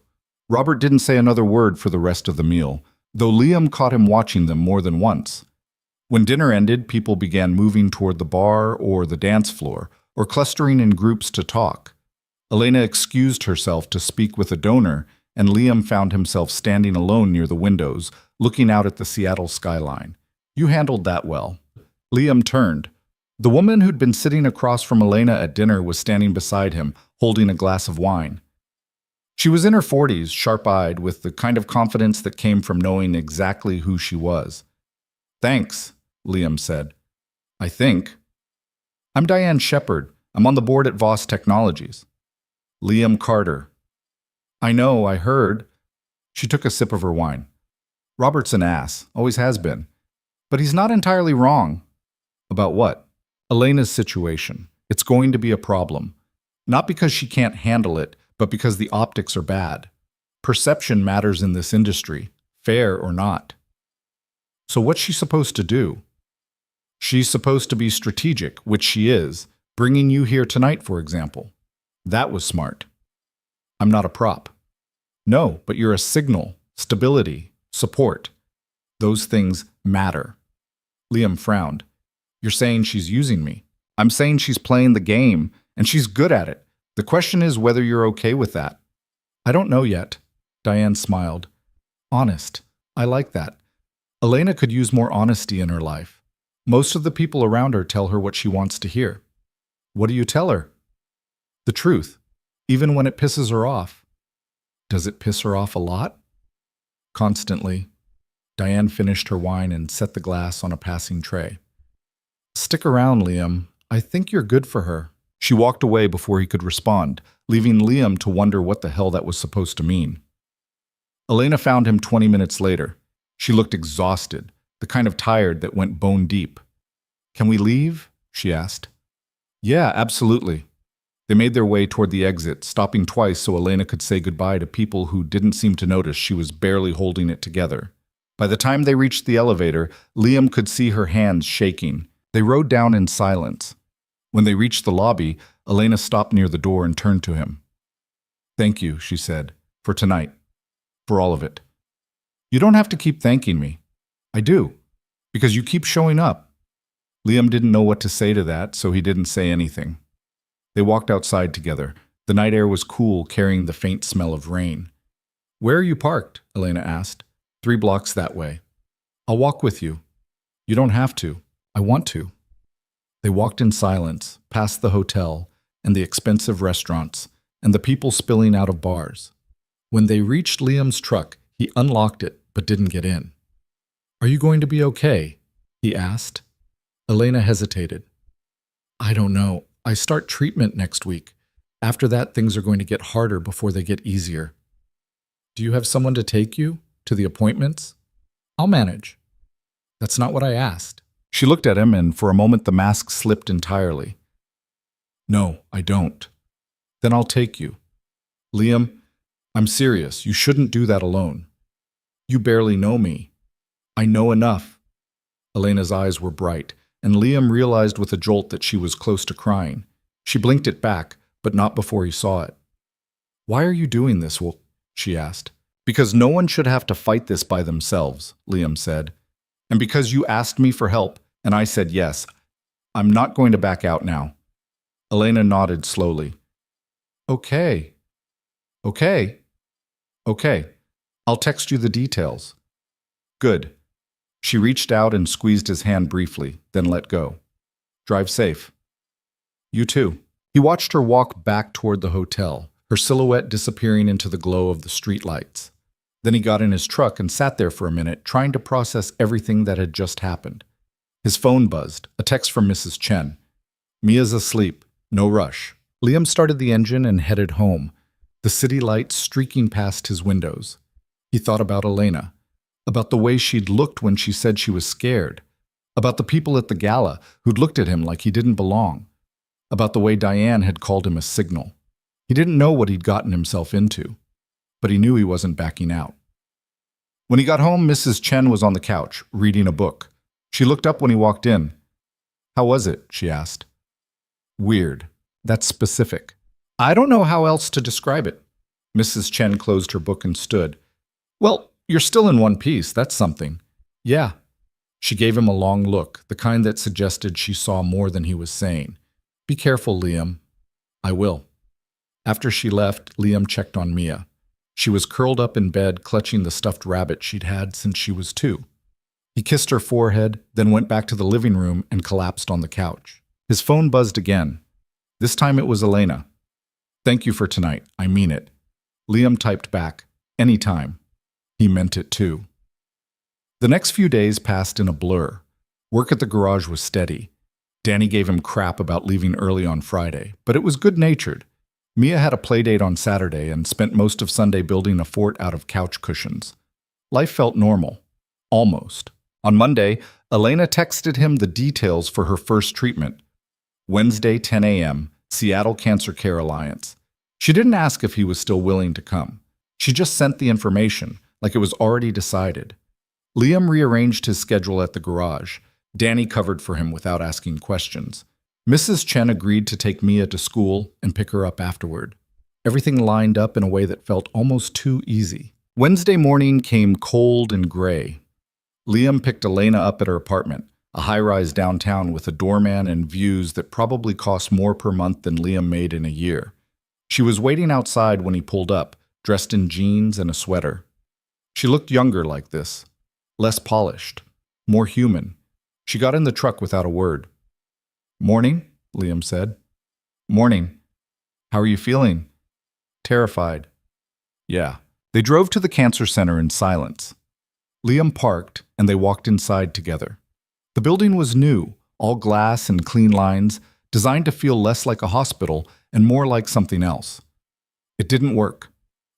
Robert didn't say another word for the rest of the meal, though Liam caught him watching them more than once. When dinner ended, people began moving toward the bar or the dance floor, or clustering in groups to talk. Elena excused herself to speak with a donor, and Liam found himself standing alone near the windows, looking out at the Seattle skyline. You handled that well. Liam turned. The woman who'd been sitting across from Elena at dinner was standing beside him, holding a glass of wine. She was in her 40s, sharp-eyed, with the kind of confidence that came from knowing exactly who she was. Thanks, Liam said. I think. I'm Diane Shepard. I'm on the board at Voss Technologies. Liam Carter. I know, I heard. She took a sip of her wine. Robert's an ass, always has been. But he's not entirely wrong. About what? Elena's situation. It's going to be a problem. Not because she can't handle it, but because the optics are bad. Perception matters in this industry, fair or not. So what's she supposed to do? She's supposed to be strategic, which she is, bringing you here tonight, for example. That was smart. I'm not a prop. No, but you're a signal, stability, support. Those things matter. Liam frowned. You're saying she's using me. I'm saying she's playing the game, and she's good at it. The question is whether you're okay with that. I don't know yet. Diane smiled. Honest. I like that. Elena could use more honesty in her life. Most of the people around her tell her what she wants to hear. What do you tell her? The truth, even when it pisses her off. Does it piss her off a lot? Constantly. Diane finished her wine and set the glass on a passing tray. Stick around, Liam. I think you're good for her. She walked away before he could respond, leaving Liam to wonder what the hell that was supposed to mean. Elena found him 20 minutes later. She looked exhausted, the kind of tired that went bone deep. Can we leave? She asked. Yeah, absolutely. They made their way toward the exit, stopping twice so Elena could say goodbye to people who didn't seem to notice she was barely holding it together. By the time they reached the elevator, Liam could see her hands shaking. They rode down in silence. When they reached the lobby, Elena stopped near the door and turned to him. "Thank you," she said, "for tonight, for all of it. You don't have to keep thanking me. I do, because you keep showing up." Liam didn't know what to say to that, so he didn't say anything. They walked outside together. The night air was cool, carrying the faint smell of rain. "Where are you parked?" Elena asked. "3 blocks that way." "I'll walk with you." "You don't have to. I want to." They walked in silence, past the hotel and the expensive restaurants and the people spilling out of bars. When they reached Liam's truck, he unlocked it but didn't get in. "Are you going to be okay?" he asked. Elena hesitated. "I don't know. I start treatment next week. After that, things are going to get harder before they get easier." "Do you have someone to take you to the appointments?" "I'll manage." "That's not what I asked." She looked at him, and for a moment the mask slipped entirely. "No, I don't." "Then I'll take you." "Liam, I'm serious. You shouldn't do that alone." "You barely know me." "I know enough." Elena's eyes were bright, and Liam realized with a jolt that she was close to crying. She blinked it back, but not before he saw it. "Why are you doing this?" she asked. "Because no one should have to fight this by themselves," Liam said. "And because you asked me for help, and I said yes, I'm not going to back out now." Elena nodded slowly. "Okay. Okay. Okay. I'll text you the details." "Good." She reached out and squeezed his hand briefly, then let go. "Drive safe." "You too." He watched her walk back toward the hotel, her silhouette disappearing into the glow of the streetlights. Then he got in his truck and sat there for a minute, trying to process everything that had just happened. His phone buzzed, a text from Mrs. Chen. "Mia's asleep. No rush." Liam started the engine and headed home, the city lights streaking past his windows. He thought about Elena, about the way she'd looked when she said she was scared, about the people at the gala who'd looked at him like he didn't belong, about the way Diane had called him a signal. He didn't know what he'd gotten himself into, but he knew he wasn't backing out. When he got home, Mrs. Chen was on the couch, reading a book. She looked up when he walked in. "How was it?" she asked. "Weird. That's specific. I don't know how else to describe it." Mrs. Chen closed her book and stood. "Well, you're still in one piece. That's something." "Yeah." She gave him a long look, the kind that suggested she saw more than he was saying. "Be careful, Liam." "I will." After she left, Liam checked on Mia. She was curled up in bed, clutching the stuffed rabbit she'd had since she was 2. He kissed her forehead, then went back to the living room and collapsed on the couch. His phone buzzed again. This time it was Elena. "Thank you for tonight. I mean it." Liam typed back, "Anytime." He meant it too. The next few days passed in a blur. Work at the garage was steady. Danny gave him crap about leaving early on Friday, but it was good-natured. Mia had a playdate on Saturday and spent most of Sunday building a fort out of couch cushions. Life felt normal. Almost. On Monday, Elena texted him the details for her first treatment. Wednesday, 10 a.m., Seattle Cancer Care Alliance. She didn't ask if he was still willing to come. She just sent the information, like it was already decided. Liam rearranged his schedule at the garage. Danny covered for him without asking questions. Mrs. Chen agreed to take Mia to school and pick her up afterward. Everything lined up in a way that felt almost too easy. Wednesday morning came cold and gray. Liam picked Elena up at her apartment, a high-rise downtown with a doorman and views that probably cost more per month than Liam made in a year. She was waiting outside when he pulled up, dressed in jeans and a sweater. She looked younger like this, less polished, more human. She got in the truck without a word. "Morning," Liam said. "Morning. How are you feeling?" "Terrified." "Yeah." They drove to the cancer center in silence. Liam parked, and they walked inside together. The building was new, all glass and clean lines, designed to feel less like a hospital and more like something else. It didn't work.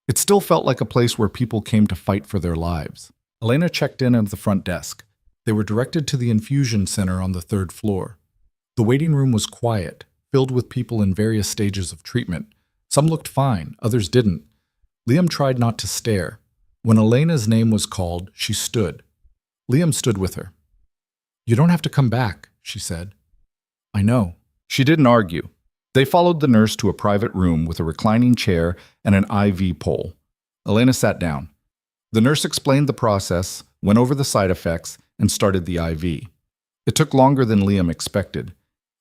It still felt like a place where people came to fight for their lives. Elena checked in at the front desk. They were directed to the infusion center on the 3rd floor. The waiting room was quiet, filled with people in various stages of treatment. Some looked fine, others didn't. Liam tried not to stare. When Elena's name was called, she stood. Liam stood with her. "You don't have to come back," she said. "I know." She didn't argue. They followed the nurse to a private room with a reclining chair and an IV pole. Elena sat down. The nurse explained the process, went over the side effects, and started the IV. It took longer than Liam expected.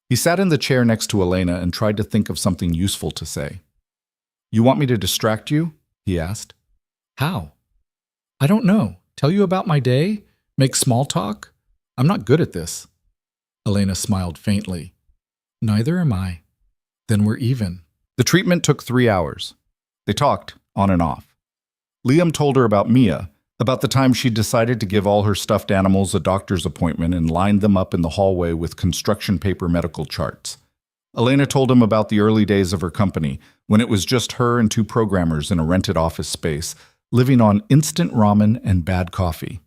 He sat in the chair next to Elena and tried to think of something useful to say. "You want me to distract you?" he asked. "How?" "I don't know. Tell you about my day? Make small talk? I'm not good at this." Elena smiled faintly. "Neither am I." "Then we're even." The treatment took 3 hours. They talked, on and off. Liam told her about Mia, about the time she decided to give all her stuffed animals a doctor's appointment and lined them up in the hallway with construction paper medical charts. Elena told him about the early days of her company, when it was just her and 2 programmers in a rented office space, living on instant ramen and bad coffee.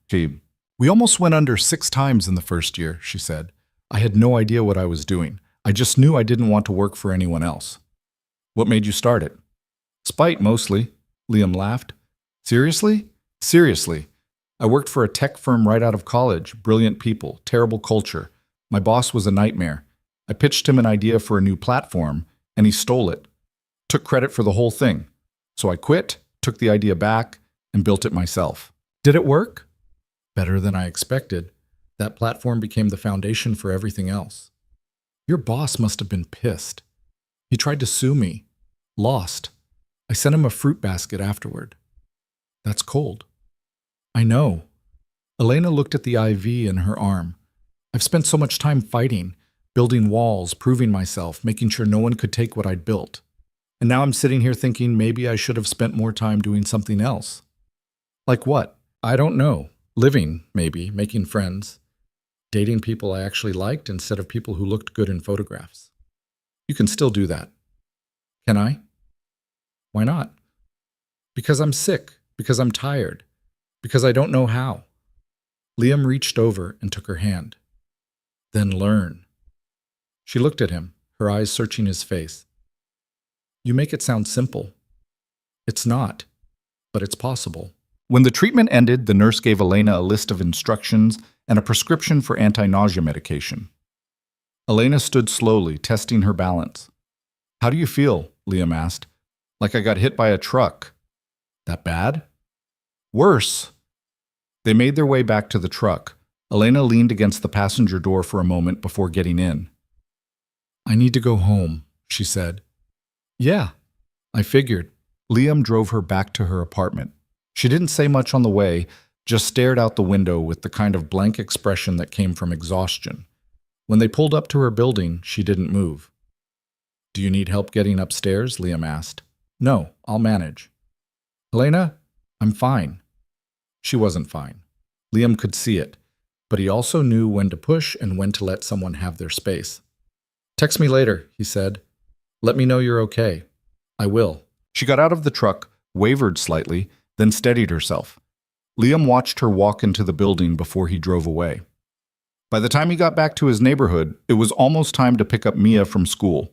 "We almost went under 6 times in the first year," she said. "I had no idea what I was doing. I just knew I didn't want to work for anyone else." "What made you start it?" "Spite, mostly," Liam laughed. "Seriously?" "Seriously. I worked for a tech firm right out of college. Brilliant people, terrible culture. My boss was a nightmare. I pitched him an idea for a new platform, and he stole it. Took credit for the whole thing. So I quit, took the idea back, and built it myself." "Did it work?" "Better than I expected. That platform became the foundation for everything else." "Your boss must have been pissed." "He tried to sue me. Lost. I sent him a fruit basket afterward." "That's cold." "I know." Elena looked at the IV in her arm. "I've spent so much time fighting, building walls, proving myself, making sure no one could take what I'd built. And now I'm sitting here thinking maybe I should have spent more time doing something else." "Like what?" "I don't know. Living, maybe, making friends. Dating people I actually liked instead of people who looked good in photographs." "You can still do that." "Can I?" "Why not?" "Because I'm sick, because I'm tired, because I don't know how." Liam reached over and took her hand. "Then learn." She looked at him, her eyes searching his face. "You make it sound simple." "It's not, but it's possible." When the treatment ended, the nurse gave Elena a list of instructions and a prescription for anti-nausea medication. Elena stood slowly, testing her balance. "How do you feel?" Liam asked. "Like I got hit by a truck." "That bad?" "Worse." They made their way back to the truck. Elena leaned against the passenger door for a moment before getting in. "I need to go home," she said. "Yeah, I figured." Liam drove her back to her apartment. She didn't say much on the way, just stared out the window with the kind of blank expression that came from exhaustion. When they pulled up to her building, she didn't move. "Do you need help getting upstairs?" Liam asked. "No, I'll manage." "Elena, I'm fine." She wasn't fine. Liam could see it, but he also knew when to push and when to let someone have their space. "Text me later," he said. "Let me know you're okay." "I will." She got out of the truck, wavered slightly, then steadied herself. Liam watched her walk into the building before he drove away. By the time he got back to his neighborhood, it was almost time to pick up Mia from school.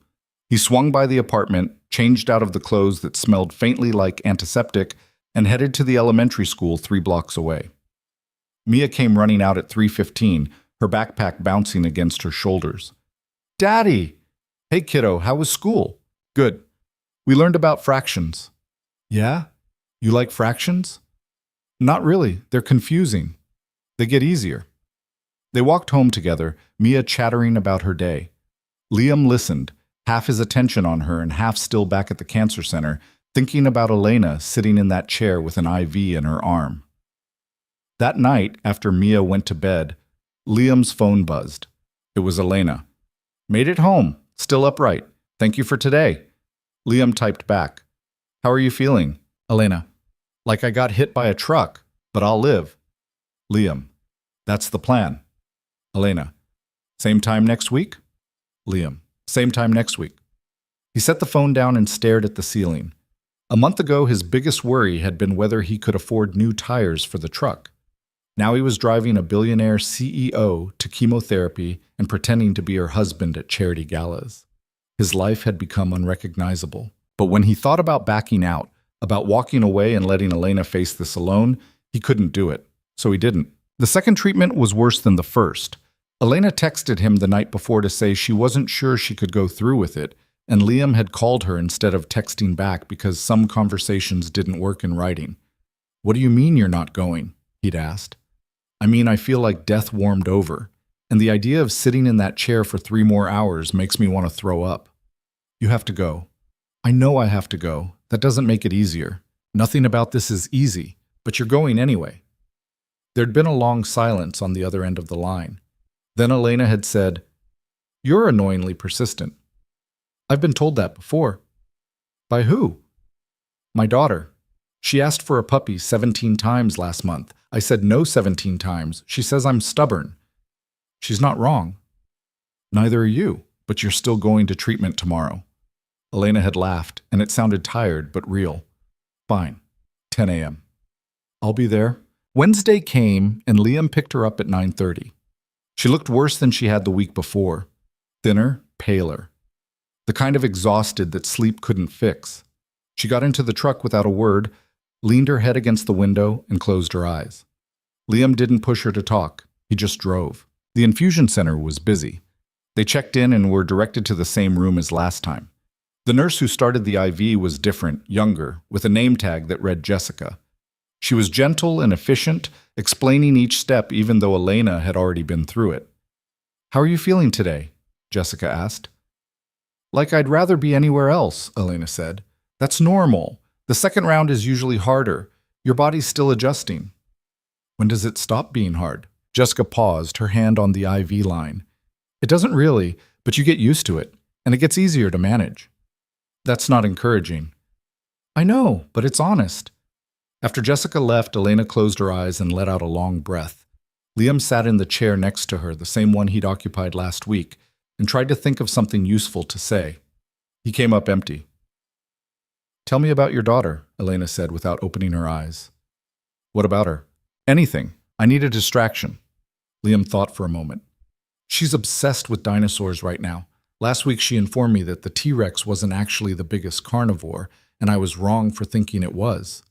He swung by the apartment, changed out of the clothes that smelled faintly like antiseptic, and headed to the elementary school 3 blocks away. Mia came running out at 3:15, her backpack bouncing against her shoulders. "Daddy!" "Hey, kiddo, how was school?" "Good. We learned about fractions." "Yeah? You like fractions?" "Not really. They're confusing. They get easier." They walked home together, Mia chattering about her day. Liam listened, half his attention on her and half still back at the cancer center, thinking about Elena sitting in that chair with an IV in her arm. That night, after Mia went to bed, Liam's phone buzzed. It was Elena. "Made it home. Still upright. Thank you for today." Liam typed back. "How are you feeling?" Elena. "Like I got hit by a truck, but I'll live." Liam. "That's the plan." Elena. "Same time next week?" Liam. "Same time next week." He set the phone down and stared at the ceiling. A month ago, his biggest worry had been whether he could afford new tires for the truck. Now he was driving a billionaire CEO to chemotherapy and pretending to be her husband at charity galas. His life had become unrecognizable. But when he thought about backing out, about walking away and letting Elena face this alone, he couldn't do it. So he didn't. The second treatment was worse than the first. Elena texted him the night before to say she wasn't sure she could go through with it, and Liam had called her instead of texting back because some conversations didn't work in writing. "What do you mean you're not going?" he'd asked. "I mean, I feel like death warmed over, and the idea of sitting in that chair for 3 more hours makes me want to throw up." "You have to go." "I know I have to go. That doesn't make it easier. Nothing about this is easy, but you're going anyway." There'd been a long silence on the other end of the line. Then Elena had said, "You're annoyingly persistent." "I've been told that before." "By who?" "My daughter. She asked for a puppy 17 times last month. I said no 17 times. She says I'm stubborn." "She's not wrong." "Neither are you, but you're still going to treatment tomorrow." Elena had laughed, and it sounded tired but real. "Fine. 10 a.m. I'll be there." Wednesday came, and Liam picked her up at 9:30. She looked worse than she had the week before. Thinner, paler. The kind of exhausted that sleep couldn't fix. She got into the truck without a word, leaned her head against the window, and closed her eyes. Liam didn't push her to talk. He just drove. The infusion center was busy. They checked in and were directed to the same room as last time. The nurse who started the IV was different, younger, with a name tag that read Jessica. She was gentle and efficient, explaining each step even though Elena had already been through it. "How are you feeling today?" Jessica asked. "Like I'd rather be anywhere else," Elena said. "That's normal. The second round is usually harder. Your body's still adjusting." "When does it stop being hard?" Jessica paused, her hand on the IV line. "It doesn't really, but you get used to it, and it gets easier to manage." "That's not encouraging." "I know, but it's honest." After Jessica left, Elena closed her eyes and let out a long breath. Liam sat in the chair next to her, the same one he'd occupied last week, and tried to think of something useful to say. He came up empty. "Tell me about your daughter," Elena said without opening her eyes. "What about her?" "Anything. I need a distraction." Liam thought for a moment. "She's obsessed with dinosaurs right now. Last week she informed me that the T-Rex wasn't actually the biggest carnivore, and I was wrong for thinking it was."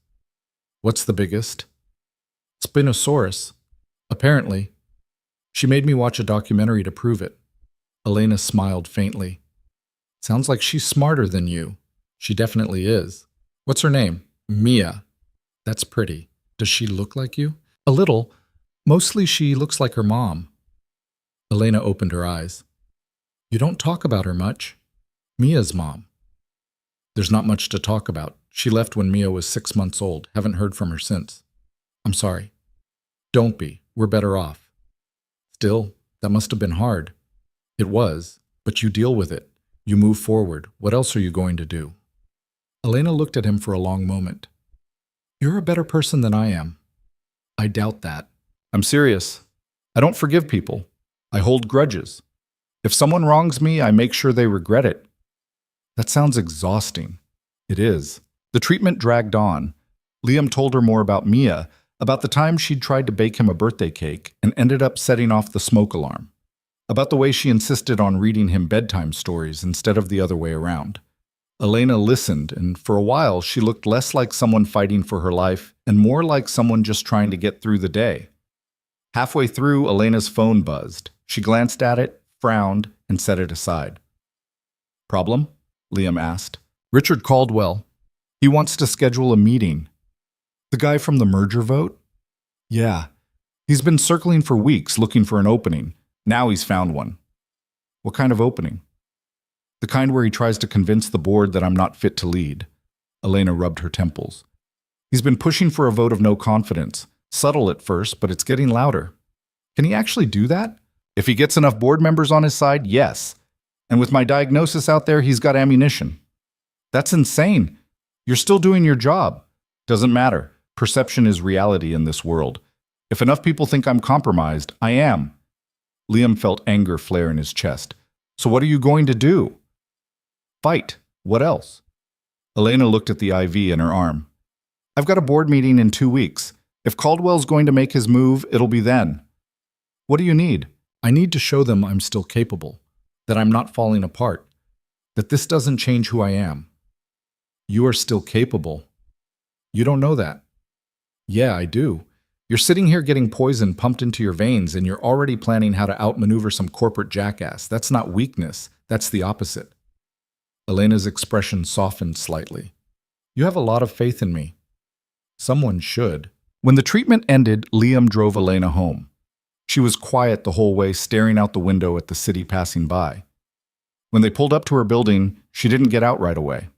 "What's the biggest?" "Spinosaurus. Apparently. She made me watch a documentary to prove it." Elena smiled faintly. "Sounds like she's smarter than you." "She definitely is." "What's her name?" "Mia." "That's pretty. Does she look like you?" "A little. Mostly she looks like her mom." Elena opened her eyes. "You don't talk about her much." "Mia's mom." "There's not much to talk about. She left when Mia was 6 months old. Haven't heard from her since." "I'm sorry." "Don't be. We're better off." "Still, that must have been hard." "It was, but you deal with it. You move forward. What else are you going to do?" Elena looked at him for a long moment. "You're a better person than I am." "I doubt that." "I'm serious. I don't forgive people. I hold grudges. If someone wrongs me, I make sure they regret it." "That sounds exhausting." "It is." The treatment dragged on. Liam told her more about Mia, about the time she'd tried to bake him a birthday cake and ended up setting off the smoke alarm, about the way she insisted on reading him bedtime stories instead of the other way around. Elena listened, and for a while she looked less like someone fighting for her life and more like someone just trying to get through the day. Halfway through, Elena's phone buzzed. She glanced at it, frowned, and set it aside. "Problem?" Liam asked. "Richard Caldwell. He wants to schedule a meeting." "The guy from the merger vote?" "Yeah. He's been circling for weeks looking for an opening. Now he's found one." "What kind of opening?" "The kind where he tries to convince the board that I'm not fit to lead." Elena rubbed her temples. "He's been pushing for a vote of no confidence. Subtle at first, but it's getting louder." "Can he actually do that?" "If he gets enough board members on his side, yes. And with my diagnosis out there, he's got ammunition." "That's insane. You're still doing your job." "Doesn't matter. Perception is reality in this world. If enough people think I'm compromised, I am." Liam felt anger flare in his chest. "So what are you going to do?" "Fight. What else?" Elena looked at the IV in her arm. "I've got a board meeting in 2 weeks. If Caldwell's going to make his move, it'll be then." "What do you need?" "I need to show them I'm still capable, that I'm not falling apart. But this doesn't change who I am. You are still capable. You don't know that. Yeah, I do. You're sitting here getting poison pumped into your veins and you're already planning how to outmaneuver some corporate jackass. That's not weakness. That's the opposite. Elena's expression softened slightly. You have a lot of faith in me. Someone should. When the treatment ended, Liam drove Elena home. She was quiet the whole way, staring out the window at the city passing by. When they pulled up to her building, she didn't get out right away.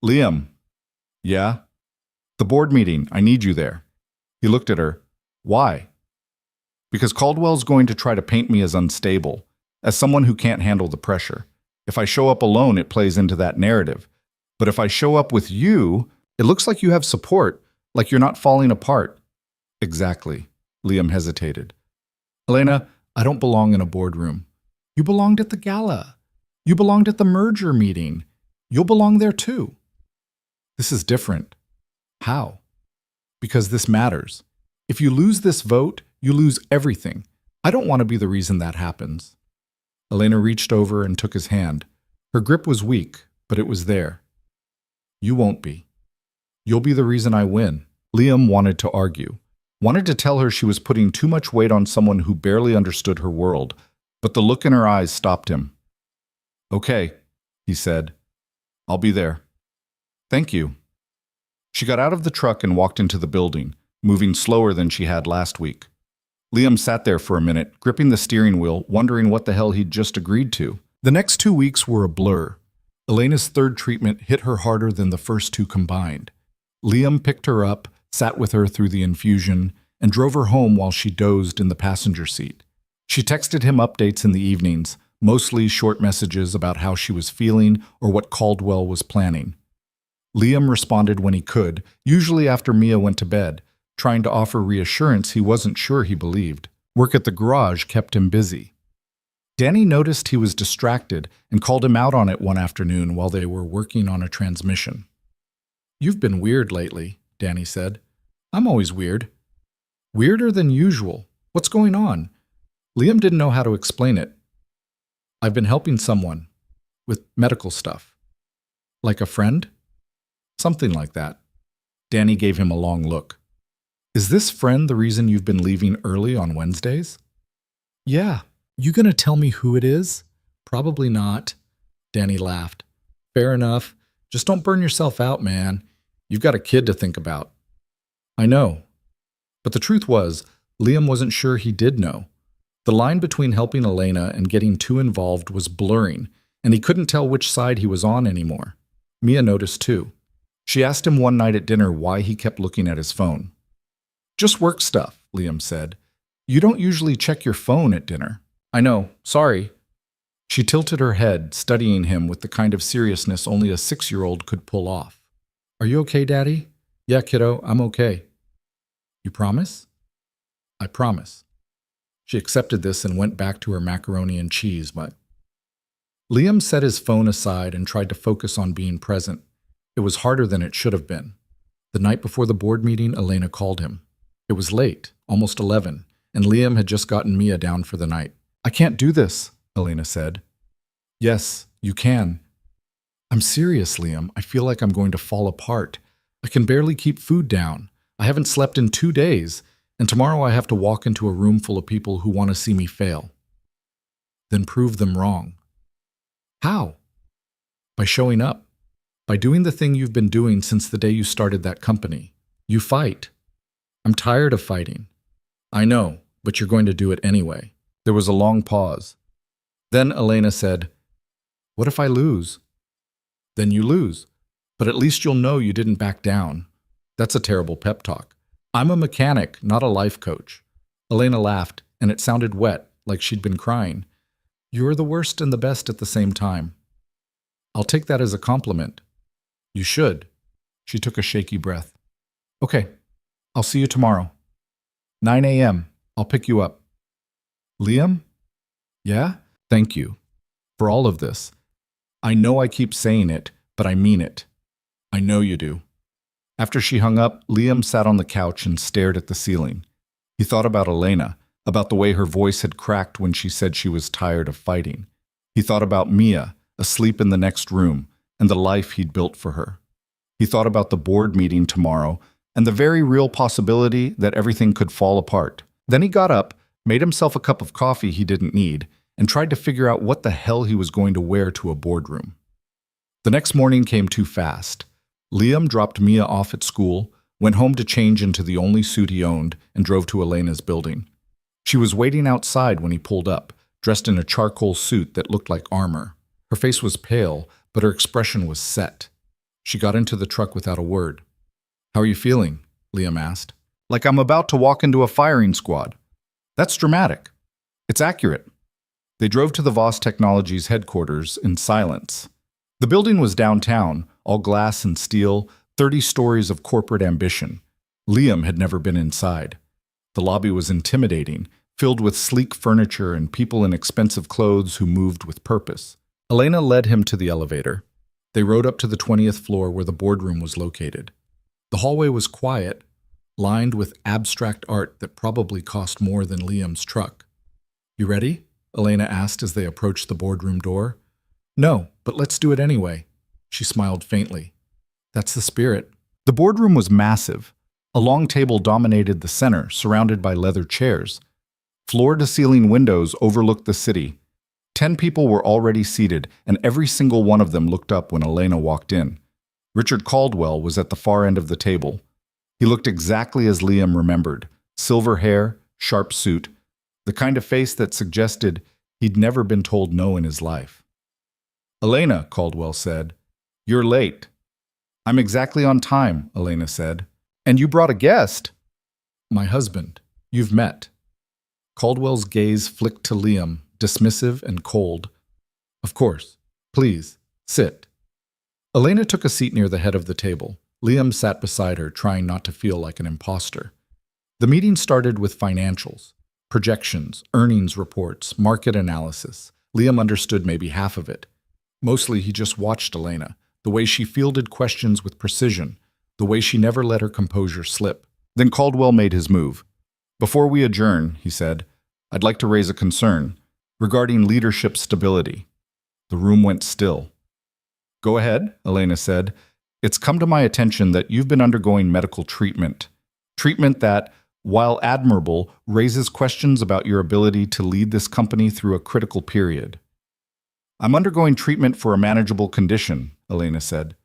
Liam. Yeah? The board meeting. I need you there. He looked at her. Why? Because Caldwell's going to try to paint me as unstable, as someone who can't handle the pressure. If I show up alone, it plays into that narrative. But if I show up with you, it looks like you have support, like you're not falling apart. Exactly. Liam hesitated. Elena, I don't belong in a boardroom. You belonged at the gala. You belonged at the merger meeting. You'll belong there too. This is different. How? Because this matters. If you lose this vote, you lose everything. I don't want to be the reason that happens. Elena reached over and took his hand. Her grip was weak, but it was there. You won't be. You'll be the reason I win. Liam wanted to argue, wanted to tell her she was putting too much weight on someone who barely understood her world, but the look in her eyes stopped him. Okay, he said. I'll be there. Thank you. She got out of the truck and walked into the building, moving slower than she had last week. Liam sat there for a minute, gripping the steering wheel, wondering what the hell he'd just agreed to. The next 2 weeks were a blur. Elena's third treatment hit her harder than the first two combined. Liam picked her up, sat with her through the infusion, and drove her home while she dozed in the passenger seat. She texted him updates in the evenings, mostly short messages about how she was feeling or what Caldwell was planning. Liam responded when he could, usually after Mia went to bed, trying to offer reassurance he wasn't sure he believed. Work at the garage kept him busy. Danny noticed he was distracted and called him out on it one afternoon while they were working on a transmission. You've been weird lately, Danny said. I'm always weird. Weirder than usual. What's going on? Liam didn't know how to explain it. I've been helping someone with medical stuff. Like a friend? Something like that. Danny gave him a long look. Is this friend the reason you've been leaving early on Wednesdays? Yeah. You gonna tell me who it is? Probably not. Danny laughed. Fair enough. Just don't burn yourself out, man. You've got a kid to think about. I know. But the truth was, Liam wasn't sure he did know. The line between helping Elena and getting too involved was blurring, and he couldn't tell which side he was on anymore. Mia noticed too. She asked him one night at dinner why he kept looking at his phone. Just work stuff, Liam said. You don't usually check your phone at dinner. I know, sorry. She tilted her head, studying him with the kind of seriousness only a 6-year-old could pull off. Are you okay, Daddy? Yeah, kiddo, I'm okay. You promise? I promise. She accepted this and went back to her macaroni and cheese, but Liam set his phone aside and tried to focus on being present. It was harder than it should have been. The night before the board meeting, Elena called him. It was late, almost 11, and Liam had just gotten Mia down for the night. I can't do this, Elena said. Yes, you can. I'm serious, Liam. I feel like I'm going to fall apart. I can barely keep food down. I haven't slept in 2 days, and tomorrow I have to walk into a room full of people who want to see me fail. Then prove them wrong. How? By showing up. By doing the thing you've been doing since the day you started that company. You fight. I'm tired of fighting. I know, but you're going to do it anyway. There was a long pause. Then Elena said, What if I lose? Then you lose. But at least you'll know you didn't back down. That's a terrible pep talk. I'm a mechanic, not a life coach. Elena laughed, and it sounded wet, like she'd been crying. You're the worst and the best at the same time. I'll take that as a compliment. You should. She took a shaky breath. Okay, I'll see you tomorrow. 9 a.m. I'll pick you up. Liam? Yeah? Thank you for all of this. I know I keep saying it, but I mean it. I know you do. After she hung up, Liam sat on the couch and stared at the ceiling. He thought about Elena, about the way her voice had cracked when she said she was tired of fighting. He thought about Mia, asleep in the next room, and the life he'd built for her. He thought about the board meeting tomorrow and the very real possibility that everything could fall apart. Then he got up, made himself a cup of coffee he didn't need, and tried to figure out what the hell he was going to wear to a boardroom. The next morning came too fast. Liam dropped Mia off at school, went home to change into the only suit he owned, and drove to Elena's building. She was waiting outside when he pulled up, dressed in a charcoal suit that looked like armor. Her face was pale, but her expression was set. She got into the truck without a word. "How are you feeling?" Liam asked. "Like I'm about to walk into a firing squad." "That's dramatic." "It's accurate." They drove to the Voss Technologies headquarters in silence. The building was downtown, all glass and steel, 30 stories of corporate ambition. Liam had never been inside. The lobby was intimidating, filled with sleek furniture and people in expensive clothes who moved with purpose. Elena led him to the elevator. They rode up to the 20th floor where the boardroom was located. The hallway was quiet, lined with abstract art that probably cost more than Liam's truck. "You ready?" Elena asked as they approached the boardroom door. "No, but let's do it anyway." She smiled faintly. "That's the spirit." The boardroom was massive. A long table dominated the center, surrounded by leather chairs. Floor-to-ceiling windows overlooked the city. 10 people were already seated, and every single one of them looked up when Elena walked in. Richard Caldwell was at the far end of the table. He looked exactly as Liam remembered. Silver hair, sharp suit, the kind of face that suggested he'd never been told no in his life. "Elena," Caldwell said, "you're late." "I'm exactly on time," Elena said. "And you brought a guest." "My husband. You've met." Caldwell's gaze flicked to Liam, dismissive and cold. "Of course. Please, sit." Elena took a seat near the head of the table. Liam sat beside her, trying not to feel like an imposter. The meeting started with financials, projections, earnings reports, market analysis. Liam understood maybe half of it. Mostly he just watched Elena, the way she fielded questions with precision, the way she never let her composure slip. Then Caldwell made his move. "Before we adjourn," he said, "I'd like to raise a concern regarding leadership stability." The room went still. "Go ahead," Elena said. "It's come to my attention that you've been undergoing medical treatment. Treatment that, while admirable, raises questions about your ability to lead this company through a critical period." "I'm undergoing treatment for a manageable condition," Elena said.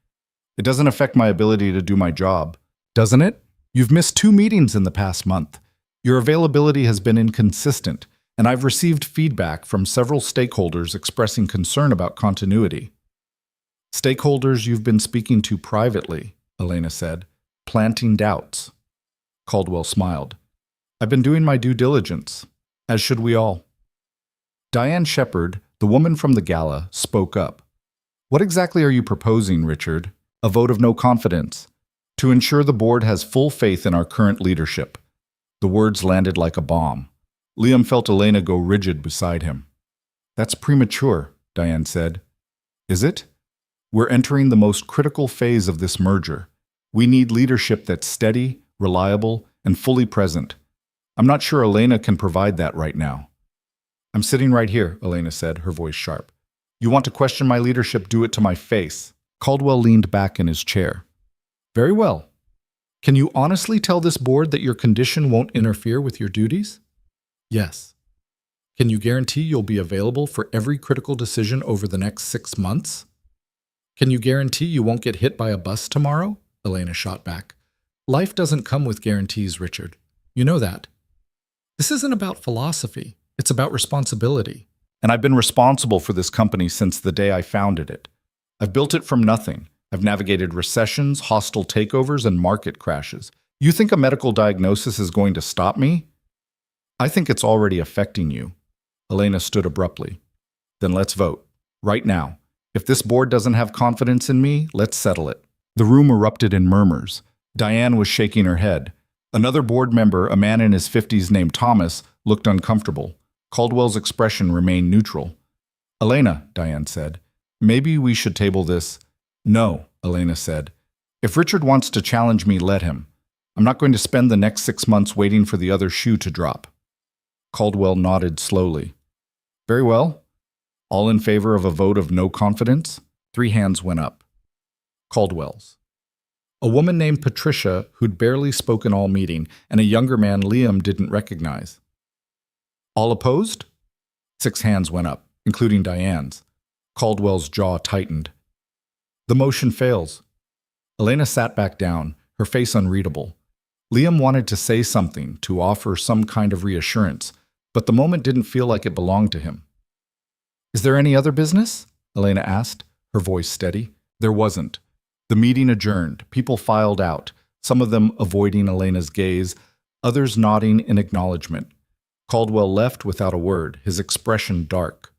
"It doesn't affect my ability to do my job." "Doesn't it? You've missed 2 meetings in the past month. Your availability has been inconsistent, and I've received feedback from several stakeholders expressing concern about continuity." "Stakeholders you've been speaking to privately," Elena said, planting doubts. Caldwell smiled. "I've been doing my due diligence, as should we all." Diane Shepard, the woman from the gala, spoke up. "What exactly are you proposing, Richard? A vote of no confidence, to ensure the board has full faith in our current leadership." The words landed like a bomb. Liam felt Elena go rigid beside him. "That's premature," Diane said. "Is it? We're entering the most critical phase of this merger. We need leadership that's steady, reliable, and fully present. I'm not sure Elena can provide that right now." "I'm sitting right here," Elena said, her voice sharp. "You want to question my leadership, do it to my face." Caldwell leaned back in his chair. "Very well. Can you honestly tell this board that your condition won't interfere with your duties?" "Yes." "Can you guarantee you'll be available for every critical decision over the next 6 months?" "Can you guarantee you won't get hit by a bus tomorrow?" Elena shot back. "Life doesn't come with guarantees, Richard. You know that. This isn't about philosophy. It's about responsibility. And I've been responsible for this company since the day I founded it. I've built it from nothing. I've navigated recessions, hostile takeovers, and market crashes. You think a medical diagnosis is going to stop me? I think it's already affecting you." Elena stood abruptly. "Then let's vote. Right now. If this board doesn't have confidence in me, let's settle it." The room erupted in murmurs. Diane was shaking her head. Another board member, a man in his 50s named Thomas, looked uncomfortable. Caldwell's expression remained neutral. "Elena," Diane said, "maybe we should table this." "No," Elena said. "If Richard wants to challenge me, let him. I'm not going to spend the next 6 months waiting for the other shoe to drop." Caldwell nodded slowly. "Very well. All in favor of a vote of no confidence? 3 hands went up. Caldwell's. A woman named Patricia, who'd barely spoken all meeting, and a younger man Liam didn't recognize. All opposed? 6 hands went up, including Diane's. Caldwell's jaw tightened. The motion fails. Elena sat back down, her face unreadable. Liam wanted to say something, to offer some kind of reassurance, but the moment didn't feel like it belonged to him. Is there any other business? Elena asked, her voice steady. There wasn't. The meeting adjourned. People filed out, some of them avoiding Elena's gaze, others nodding in acknowledgement. Caldwell left without a word, his expression dark.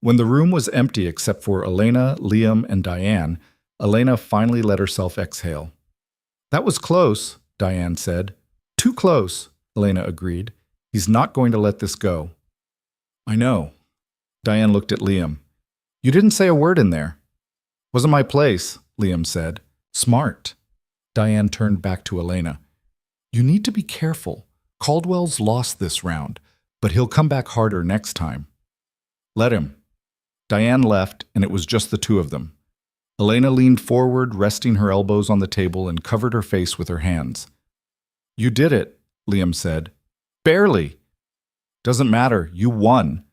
When the room was empty except for Elena, Liam, and Diane, Elena finally let herself exhale. That was close, Diane said. Too close, Elena agreed. He's not going to let this go. I know. Diane looked at Liam. You didn't say a word in there. Wasn't my place, Liam said. Smart. Diane turned back to Elena. You need to be careful. Caldwell's lost this round, but he'll come back harder next time. Let him. Diane left, and it was just the two of them. Elena leaned forward, resting her elbows on the table, and covered her face with her hands. You did it, Liam said. Barely. Doesn't matter. You won.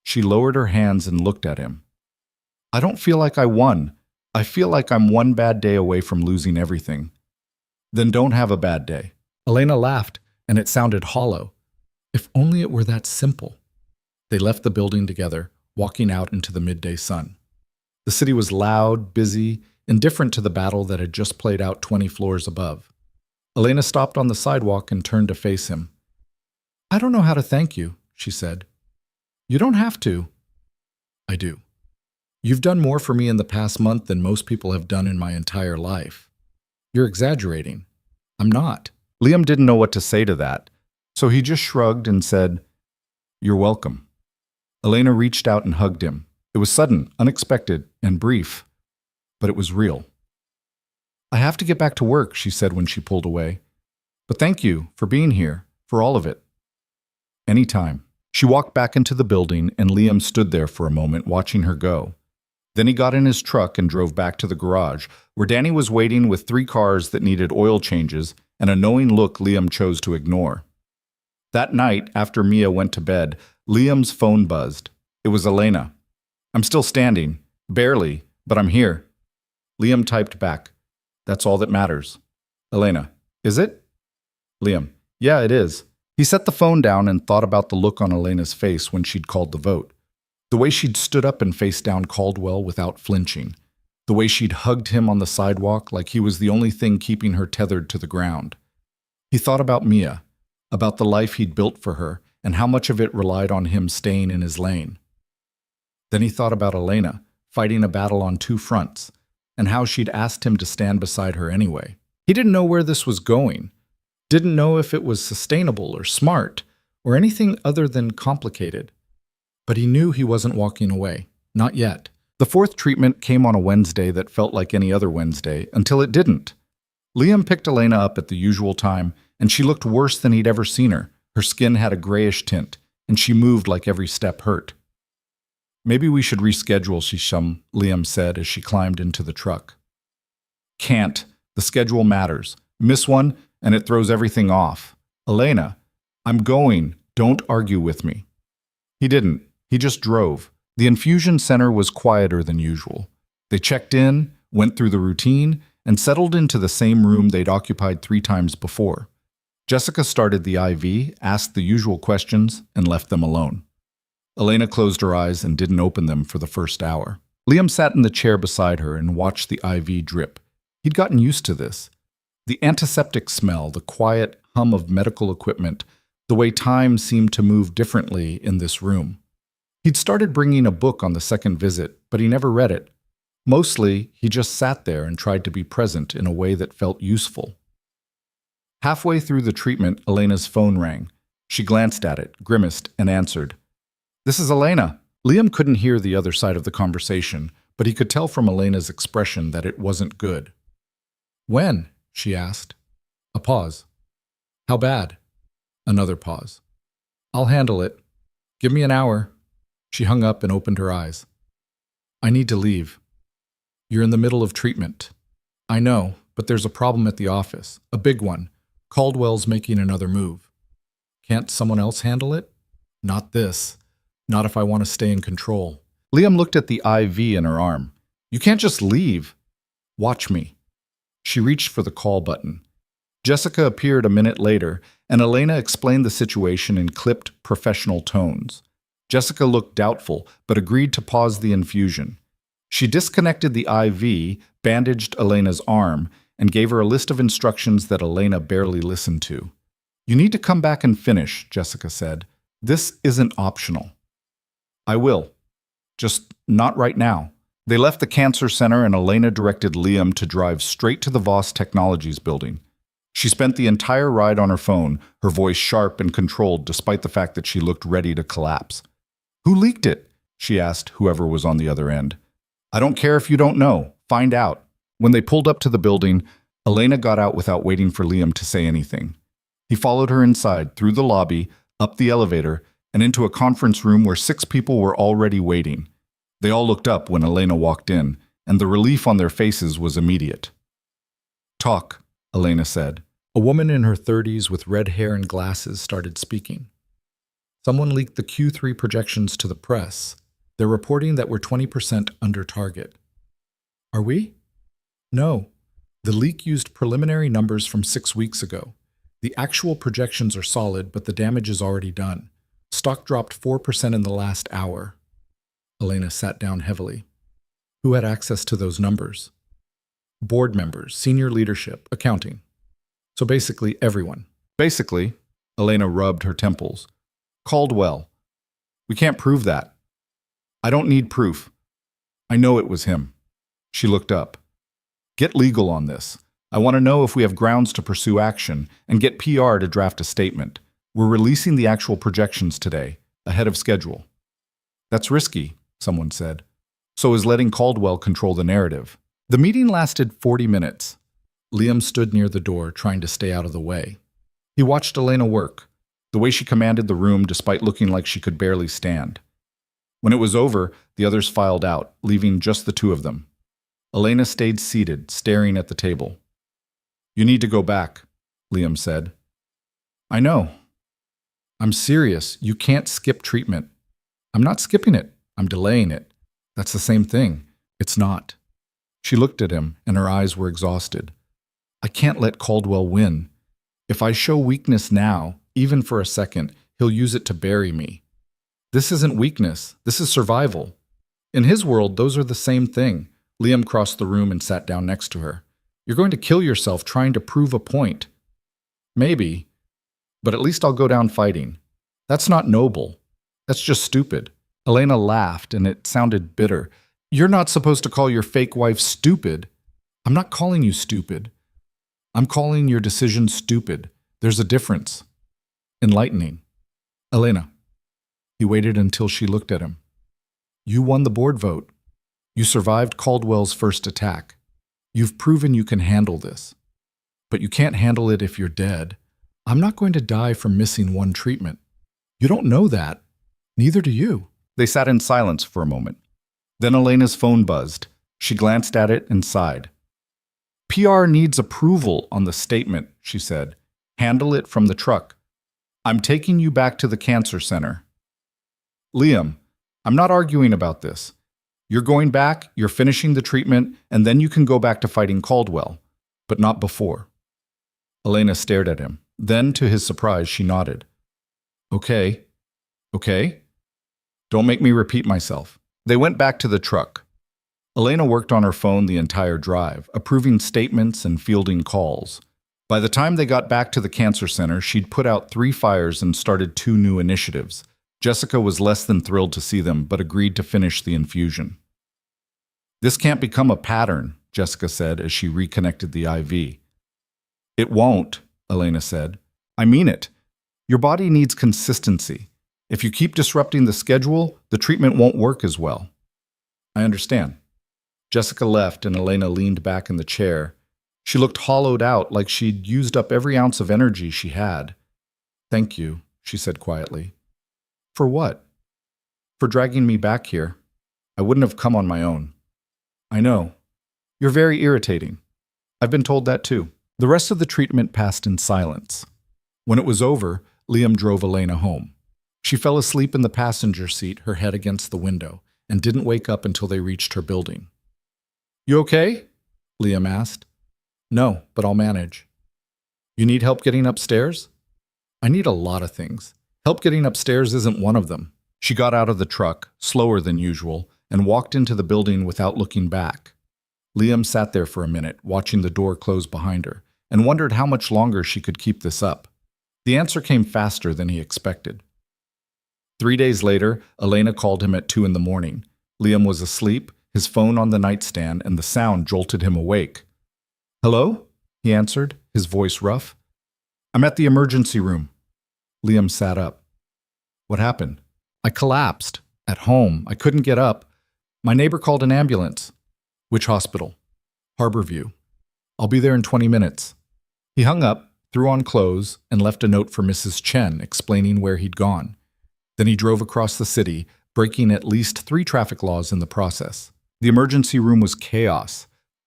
She lowered her hands and looked at him. I don't feel like I won. I feel like I'm one bad day away from losing everything. Then don't have a bad day. Elena laughed, and it sounded hollow. If only it were that simple. They left the building together, walking out into the midday sun. The city was loud, busy, indifferent to the battle that had just played out 20 floors above. Elena stopped on the sidewalk and turned to face him. I don't know how to thank you, she said. You don't have to. I do. You've done more for me in the past month than most people have done in my entire life. You're exaggerating. I'm not. Liam didn't know what to say to that, so he just shrugged and said, You're welcome. Elena reached out and hugged him. It was sudden, unexpected, and brief, but it was real. I have to get back to work, she said when she pulled away. But thank you for being here, for all of it. Anytime. She walked back into the building, and Liam stood there for a moment watching her go. Then he got in his truck and drove back to the garage, where Danny was waiting with 3 cars that needed oil changes and a knowing look Liam chose to ignore. That night, after Mia went to bed, Liam's phone buzzed. It was Elena. I'm still standing. Barely, but I'm here. Liam typed back. That's all that matters. Elena. Is it? Liam. Yeah, it is. He set the phone down and thought about the look on Elena's face when she'd called the vote. The way she'd stood up and faced down Caldwell without flinching. The way she'd hugged him on the sidewalk like he was the only thing keeping her tethered to the ground. He thought about Mia, about the life he'd built for her, and how much of it relied on him staying in his lane. Then he thought about Elena, fighting a battle on 2 fronts, and how she'd asked him to stand beside her anyway. He didn't know where this was going, didn't know if it was sustainable or smart, or anything other than complicated. But he knew he wasn't walking away. Not yet. The 4th treatment came on a Wednesday that felt like any other Wednesday, until it didn't. Liam picked Elena up at the usual time, and she looked worse than he'd ever seen her. Her skin had a grayish tint, and she moved like every step hurt. Maybe we should reschedule, Liam said as she climbed into the truck. Can't. The schedule matters. Miss one, and it throws everything off. Elena, I'm going. Don't argue with me. He didn't. He just drove. The infusion center was quieter than usual. They checked in, went through the routine, and settled into the same room they'd occupied 3 times before. Jessica started the IV, asked the usual questions, and left them alone. Elena closed her eyes and didn't open them for the first hour. Liam sat in the chair beside her and watched the IV drip. He'd gotten used to this. The antiseptic smell, the quiet hum of medical equipment, the way time seemed to move differently in this room. He'd started bringing a book on the second visit, but he never read it. Mostly, he just sat there and tried to be present in a way that felt useful. Halfway through the treatment, Elena's phone rang. She glanced at it, grimaced, and answered. This is Elena. Liam couldn't hear the other side of the conversation, but he could tell from Elena's expression that it wasn't good. When? She asked. A pause. How bad? Another pause. I'll handle it. Give me an hour. She hung up and opened her eyes. I need to leave. You're in the middle of treatment. I know, but there's a problem at the office. A big one. Caldwell's making another move. Can't someone else handle it? Not this. Not if I want to stay in control. Liam looked at the IV in her arm. You can't just leave. Watch me. She reached for the call button. Jessica appeared a minute later, and Elena explained the situation in clipped, professional tones. Jessica looked doubtful, but agreed to pause the infusion. She disconnected the IV, bandaged Elena's arm, and gave her a list of instructions that Elena barely listened to. You need to come back and finish, Jessica said. This isn't optional. I will. Just not right now. They left the cancer center and Elena directed Liam to drive straight to the Voss Technologies building. She spent the entire ride on her phone, her voice sharp and controlled despite the fact that she looked ready to collapse. Who leaked it? She asked whoever was on the other end. I don't care if you don't know. Find out. When they pulled up to the building, Elena got out without waiting for Liam to say anything. He followed her inside, through the lobby, up the elevator, and into a conference room where 6 people were already waiting. They all looked up when Elena walked in, and the relief on their faces was immediate. Talk, Elena said. A woman in her 30s with red hair and glasses started speaking. Someone leaked the Q3 projections to the press. They're reporting that we're 20% under target. Are we? No. The leak used preliminary numbers from 6 weeks ago. The actual projections are solid, but the damage is already done. Stock dropped 4% in the last hour. Elena sat down heavily. Who had access to those numbers? Board members, senior leadership, accounting. So basically everyone. Basically, Elena rubbed her temples. Caldwell. We can't prove that. I don't need proof. I know it was him. She looked up. Get legal on this. I want to know if we have grounds to pursue action and get PR to draft a statement. We're releasing the actual projections today, ahead of schedule. That's risky, someone said. So is letting Caldwell control the narrative. The meeting lasted 40 minutes. Liam stood near the door, trying to stay out of the way. He watched Elena work, the way she commanded the room despite looking like she could barely stand. When it was over, the others filed out, leaving just the 2 of them. Elena stayed seated, staring at the table. You need to go back, Liam said. I know. I'm serious. You can't skip treatment. I'm not skipping it. I'm delaying it. That's the same thing. It's not. She looked at him, and her eyes were exhausted. I can't let Caldwell win. If I show weakness now, even for a second, he'll use it to bury me. This isn't weakness. This is survival. In his world, those are the same thing. Liam crossed the room and sat down next to her. You're going to kill yourself trying to prove a point. Maybe, but at least I'll go down fighting. That's not noble. That's just stupid. Elena laughed, and it sounded bitter. You're not supposed to call your fake wife stupid. I'm not calling you stupid. I'm calling your decision stupid. There's a difference. Enlightening. Elena. He waited until she looked at him. You won the board vote. You survived Caldwell's first attack. You've proven you can handle this. But you can't handle it if you're dead. I'm not going to die from missing one treatment. You don't know that. Neither do you. They sat in silence for a moment. Then Elena's phone buzzed. She glanced at it and sighed. PR needs approval on the statement, she said. Handle it from the truck. I'm taking you back to the cancer center. Liam, I'm not arguing about this. You're going back, you're finishing the treatment, and then you can go back to fighting Caldwell, but not before. Elena stared at him. Then, to his surprise, she nodded. Okay. Okay? Don't make me repeat myself. They went back to the truck. Elena worked on her phone the entire drive, approving statements and fielding calls. By the time they got back to the cancer center, she'd put out 3 fires and started 2 new initiatives. Jessica was less than thrilled to see them, but agreed to finish the infusion. This can't become a pattern, Jessica said as she reconnected the IV. It won't, Elena said. I mean it. Your body needs consistency. If you keep disrupting the schedule, the treatment won't work as well. I understand. Jessica left and Elena leaned back in the chair. She looked hollowed out, like she'd used up every ounce of energy she had. Thank you, she said quietly. For what? for dragging me back here. I wouldn't have come on my own. I know. You're very irritating. I've been told that too. The rest of the treatment passed in silence. When it was over, Liam drove Elena home. She fell asleep in the passenger seat, her head against the window, and didn't wake up until they reached her building. You okay? Liam asked. No, but I'll manage. You need help getting upstairs? I need a lot of things. Help getting upstairs isn't one of them. She got out of the truck, slower than usual, and walked into the building without looking back. Liam sat there for a minute, watching the door close behind her, and wondered how much longer she could keep this up. The answer came faster than he expected. 3 days later, Elena called him at 2 in the morning. Liam was asleep, his phone on the nightstand, and the sound jolted him awake. Hello? He answered, his voice rough. I'm at the emergency room. Liam sat up. What happened? I collapsed. At home. I couldn't get up. My neighbor called an ambulance. Which hospital? Harborview. I'll be there in 20 minutes. He hung up, threw on clothes, and left a note for Mrs. Chen explaining where he'd gone. Then he drove across the city, breaking at least 3 traffic laws in the process. The emergency room was chaos.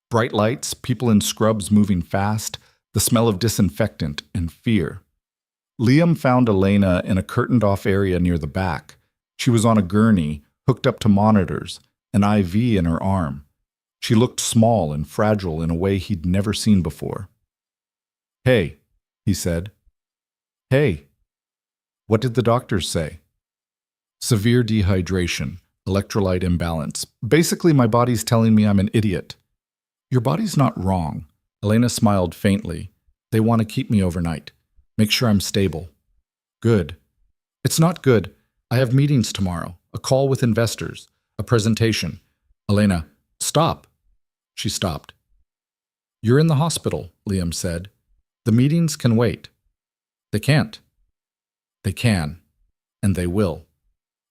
Bright lights, people in scrubs moving fast, the smell of disinfectant, and fear. Liam found Elena in a curtained-off area near the back. She was on a gurney, hooked up to monitors, an IV in her arm. She looked small and fragile in a way he'd never seen before. Hey, he said. Hey. What did the doctors say? Severe dehydration, electrolyte imbalance. Basically, my body's telling me I'm an idiot. Your body's not wrong. Elena smiled faintly. They want to keep me overnight. Make sure I'm stable. Good. It's not good. I have meetings tomorrow, a call with investors, a presentation. Elena, stop. She stopped. You're in the hospital, Liam said. The meetings can wait. They can't. They can, and they will.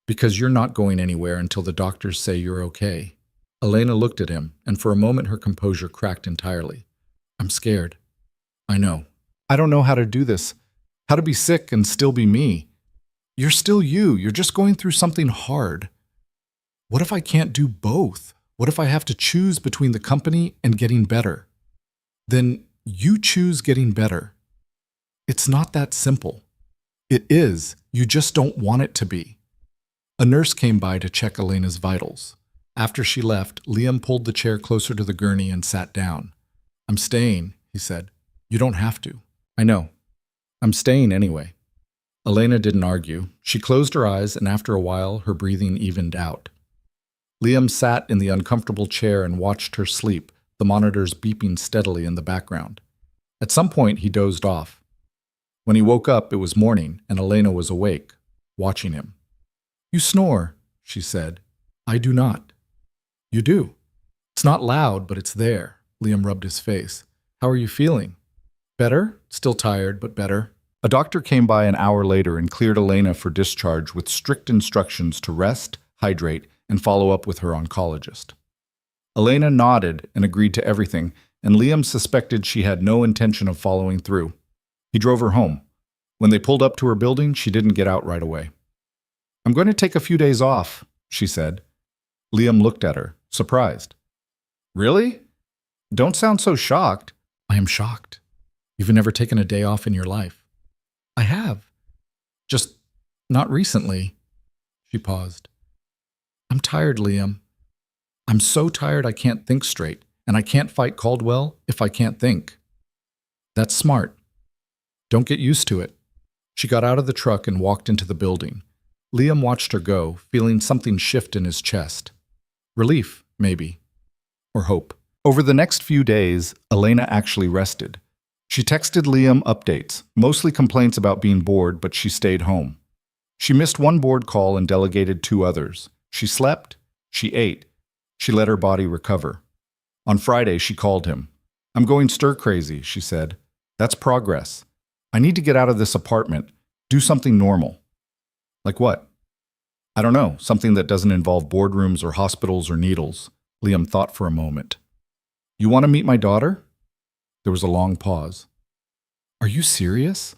Because you're not going anywhere until the doctors say you're okay. Elena looked at him, and for a moment her composure cracked entirely. I'm scared. I know. I don't know how to do this. How to be sick and still be me. You're still you. You're just going through something hard. What if I can't do both? What if I have to choose between the company and getting better? Then you choose getting better. It's not that simple. It is. You just don't want it to be. A nurse came by to check Elena's vitals. After she left, Liam pulled the chair closer to the gurney and sat down. I'm staying, he said. You don't have to. I know. I'm staying anyway. Elena didn't argue. She closed her eyes, and after a while, her breathing evened out. Liam sat in the uncomfortable chair and watched her sleep, the monitors beeping steadily in the background. At some point, he dozed off. When he woke up, it was morning, and Elena was awake, watching him. You snore, she said. I do not. You do. It's not loud, but it's there. Liam rubbed his face. How are you feeling? Better? Still tired, but better. A doctor came by an hour later and cleared Elena for discharge with strict instructions to rest, hydrate, and follow up with her oncologist. Elena nodded and agreed to everything, and Liam suspected she had no intention of following through. He drove her home. When they pulled up to her building, she didn't get out right away. I'm going to take a few days off, she said. Liam looked at her, surprised. Really? Don't sound so shocked. I am shocked. You've never taken a day off in your life. I have. Just not recently. She paused. I'm tired, Liam. I'm so tired I can't think straight, and I can't fight Caldwell if I can't think. That's smart. Don't get used to it. She got out of the truck and walked into the building. Liam watched her go, feeling something shift in his chest. Relief, maybe. Or hope. Over the next few days, Elena actually rested. She texted Liam updates, mostly complaints about being bored, but she stayed home. She missed one board call and delegated 2 others. She slept. She ate. She let her body recover. On Friday, she called him. I'm going stir-crazy, she said. That's progress. I need to get out of this apartment. Do something normal. Like what? I don't know, something that doesn't involve boardrooms or hospitals or needles. Liam thought for a moment. You want to meet my daughter? There was a long pause. Are you serious?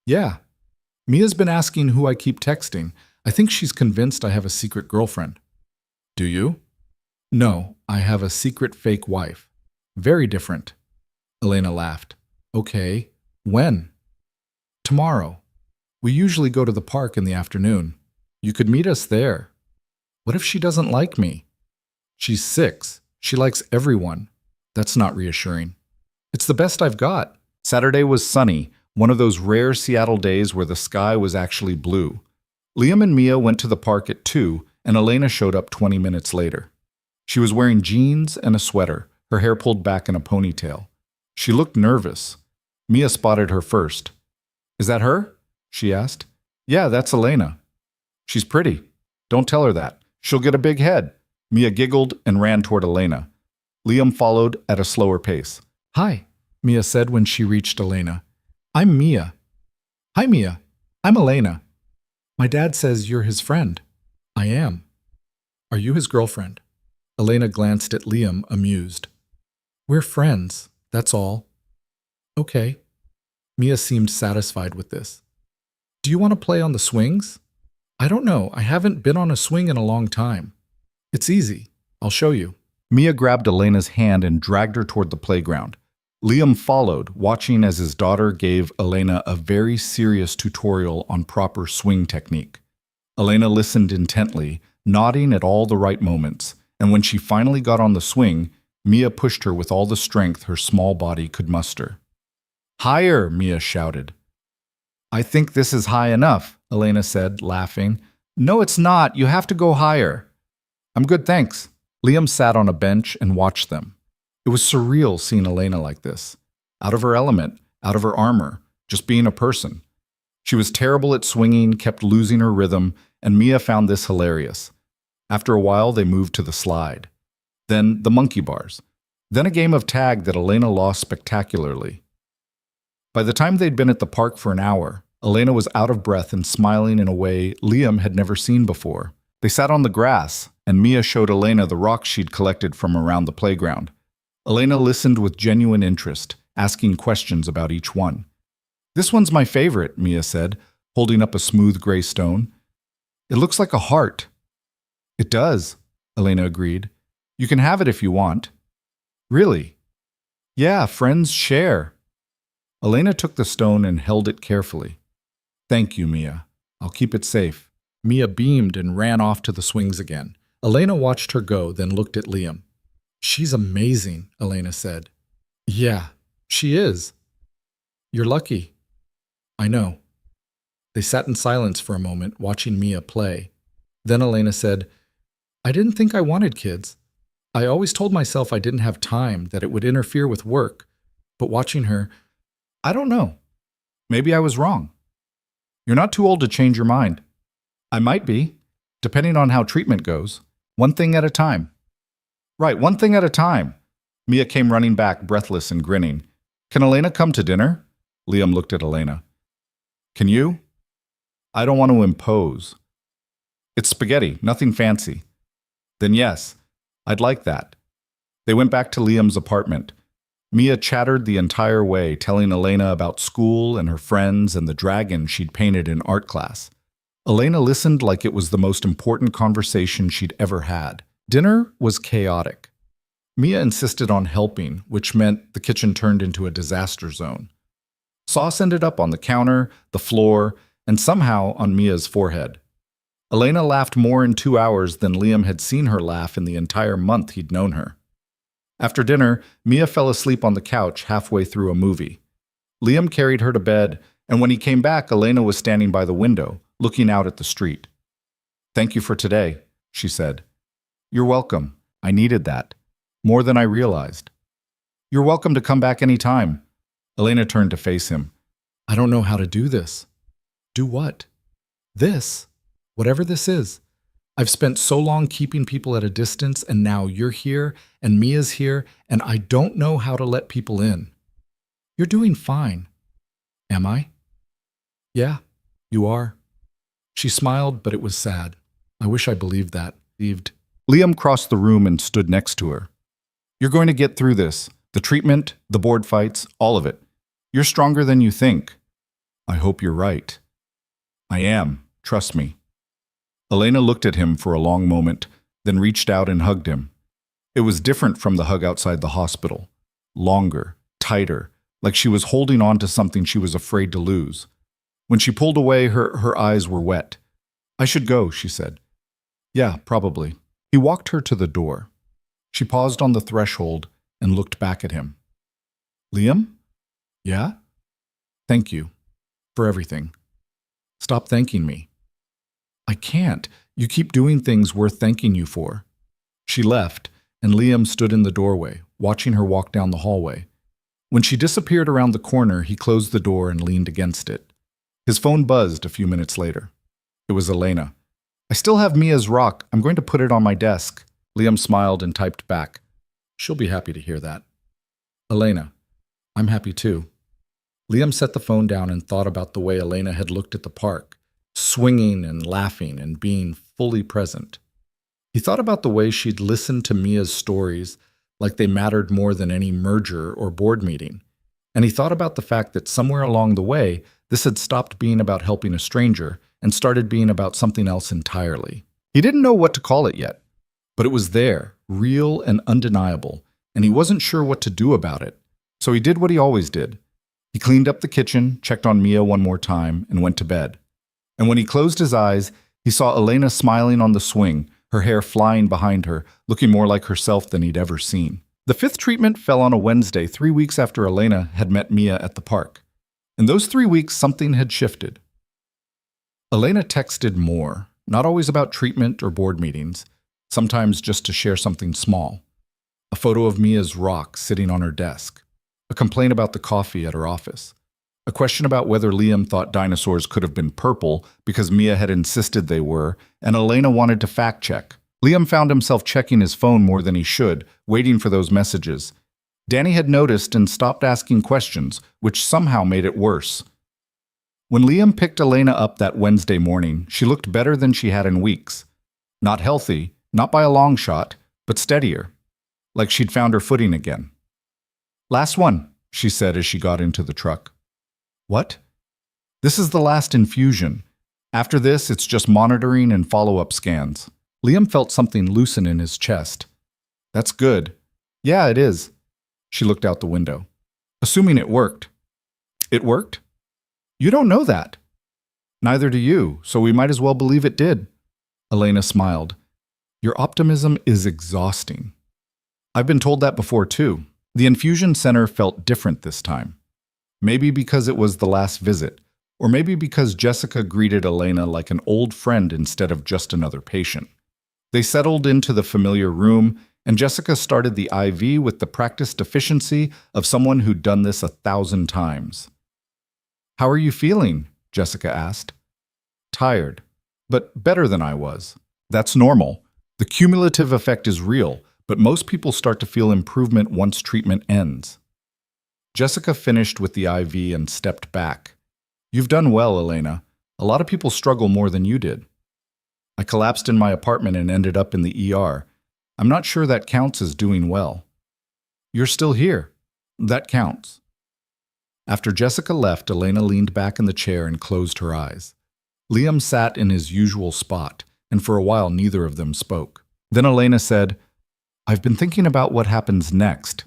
Yeah. Mia's been asking who I keep texting. I think she's convinced I have a secret girlfriend. Do you? No, I have a secret fake wife. Very different. Elena laughed. Okay, when? Tomorrow. We usually go to the park in the afternoon. You could meet us there. What if she doesn't like me? She's 6. She likes everyone. That's not reassuring. It's the best I've got. Saturday was sunny, one of those rare Seattle days where the sky was actually blue. Liam and Mia went to the park at 2, and Elena showed up 20 minutes later. She was wearing jeans and a sweater, her hair pulled back in a ponytail. She looked nervous. Mia spotted her first. Is that her? She asked. Yeah, that's Elena. She's pretty. Don't tell her that. She'll get a big head. Mia giggled and ran toward Elena. Liam followed at a slower pace. Hi, Mia said when she reached Elena. I'm Mia. Hi, Mia. I'm Elena. My dad says you're his friend. I am. Are you his girlfriend? Elena glanced at Liam, amused. We're friends, that's all. Okay. Mia seemed satisfied with this. Do you want to play on the swings? I don't know. I haven't been on a swing in a long time. It's easy. I'll show you. Mia grabbed Elena's hand and dragged her toward the playground. Liam followed, watching as his daughter gave Elena a very serious tutorial on proper swing technique. Elena listened intently, nodding at all the right moments, and when she finally got on the swing, Mia pushed her with all the strength her small body could muster. Higher, Mia shouted. I think this is high enough, Elena said, laughing. No, it's not. You have to go higher. I'm good, thanks. Liam sat on a bench and watched them. It was surreal seeing Elena like this. Out of her element, out of her armor, just being a person. She was terrible at swinging, kept losing her rhythm, and Mia found this hilarious. After a while, they moved to the slide. Then the monkey bars. Then a game of tag that Elena lost spectacularly. By the time they'd been at the park for an hour, Elena was out of breath and smiling in a way Liam had never seen before. They sat on the grass, and Mia showed Elena the rocks she'd collected from around the playground. Elena listened with genuine interest, asking questions about each one. This one's my favorite, Mia said, holding up a smooth gray stone. It looks like a heart. It does, Elena agreed. You can have it if you want. Really? Yeah, friends share. Elena took the stone and held it carefully. Thank you, Mia. I'll keep it safe. Mia beamed and ran off to the swings again. Elena watched her go, then looked at Liam. She's amazing, Elena said. Yeah, she is. You're lucky. I know. They sat in silence for a moment, watching Mia play. Then Elena said, I didn't think I wanted kids. I always told myself I didn't have time, that it would interfere with work. But watching her, I don't know. Maybe I was wrong. You're not too old to change your mind. I might be, depending on how treatment goes. One thing at a time. Right, one thing at a time. Mia came running back, breathless and grinning. Can Elena come to dinner? Liam looked at Elena. Can you? I don't want to impose. It's spaghetti, nothing fancy. Then yes, I'd like that. They went back to Liam's apartment. Mia chattered the entire way, telling Elena about school and her friends and the dragon she'd painted in art class. Elena listened like it was the most important conversation she'd ever had. Dinner was chaotic. Mia insisted on helping, which meant the kitchen turned into a disaster zone. Sauce ended up on the counter, the floor, and somehow on Mia's forehead. Elena laughed more in 2 hours than Liam had seen her laugh in the entire month he'd known her. After dinner, Mia fell asleep on the couch halfway through a movie. Liam carried her to bed, and when he came back, Elena was standing by the window, looking out at the street. Thank you for today, she said. You're welcome. I needed that. More than I realized. You're welcome to come back any time. Elena turned to face him. I don't know how to do this. Do what? This. Whatever this is. I've spent so long keeping people at a distance, and now you're here, and Mia's here, and I don't know how to let people in. You're doing fine. Am I? Yeah, you are. She smiled, but it was sad. I wish I believed that. Liam crossed the room and stood next to her. You're going to get through this. The treatment, the board fights, all of it. You're stronger than you think. I hope you're right. I am. Trust me. Elena looked at him for a long moment, then reached out and hugged him. It was different from the hug outside the hospital. Longer, tighter, like she was holding on to something she was afraid to lose. When she pulled away, her eyes were wet. "I should go," she said. "Yeah, probably." He walked her to the door. She paused on the threshold and looked back at him. "Liam? Yeah? Thank you. For everything. Stop thanking me." "I can't. You keep doing things worth thanking you for." She left, and Liam stood in the doorway, watching her walk down the hallway. When she disappeared around the corner, he closed the door and leaned against it. His phone buzzed a few minutes later. It was Elena. "I still have Mia's rock. I'm going to put it on my desk." Liam smiled and typed back. "She'll be happy to hear that." "Elena, I'm happy too." Liam set the phone down and thought about the way Elena had looked at the park, swinging and laughing and being fully present. He thought about the way she'd listened to Mia's stories like they mattered more than any merger or board meeting. And he thought about the fact that somewhere along the way, this had stopped being about helping a stranger and started being about something else entirely. He didn't know what to call it yet, but it was there, real and undeniable, and he wasn't sure what to do about it. So he did what he always did. He cleaned up the kitchen, checked on Mia one more time, and went to bed. And when he closed his eyes, he saw Elena smiling on the swing, her hair flying behind her, looking more like herself than he'd ever seen. The fifth treatment fell on a Wednesday, 3 weeks after Elena had met Mia at the park. In those 3 weeks, something had shifted. Elena texted more, not always about treatment or board meetings, sometimes just to share something small. A photo of Mia's rock sitting on her desk. A complaint about the coffee at her office. A question about whether Liam thought dinosaurs could have been purple because Mia had insisted they were, and Elena wanted to fact-check. Liam found himself checking his phone more than he should, waiting for those messages. Danny had noticed and stopped asking questions, which somehow made it worse. When Liam picked Elena up that Wednesday morning, she looked better than she had in weeks. Not healthy, not by a long shot, but steadier. Like she'd found her footing again. "Last one," she said as she got into the truck. "What?" "This is the last infusion. After this, it's just monitoring and follow-up scans." Liam felt something loosen in his chest. "That's good." "Yeah, it is." She looked out the window. "Assuming it worked." "It worked?" "You don't know that." "Neither do you, so we might as well believe it did." Elena smiled. "Your optimism is exhausting." "I've been told that before, too." The infusion center felt different this time. Maybe because it was the last visit, or maybe because Jessica greeted Elena like an old friend instead of just another patient. They settled into the familiar room, and Jessica started the IV with the practiced efficiency of someone who'd done this 1,000 times. "How are you feeling?" Jessica asked. "Tired, but better than I was." "That's normal. The cumulative effect is real, but most people start to feel improvement once treatment ends." Jessica finished with the IV and stepped back. "You've done well, Elena. A lot of people struggle more than you did." "I collapsed in my apartment and ended up in the ER. I'm not sure that counts as doing well." "You're still here. That counts." After Jessica left, Elena leaned back in the chair and closed her eyes. Liam sat in his usual spot, and for a while neither of them spoke. Then Elena said, "I've been thinking about what happens next."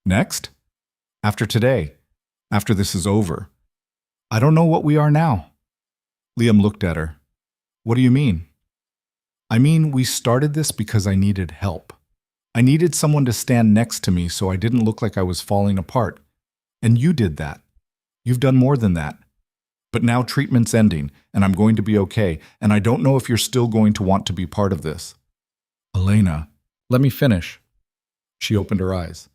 "Next?" "After today. After this is over. I don't know what we are now." Liam looked at her. "What do you mean?" "I mean, we started this because I needed help. I needed someone to stand next to me so I didn't look like I was falling apart. And you did that. You've done more than that. But now treatment's ending, and I'm going to be okay, and I don't know if you're still going to want to be part of this." "Elena, let me finish." She opened her eyes.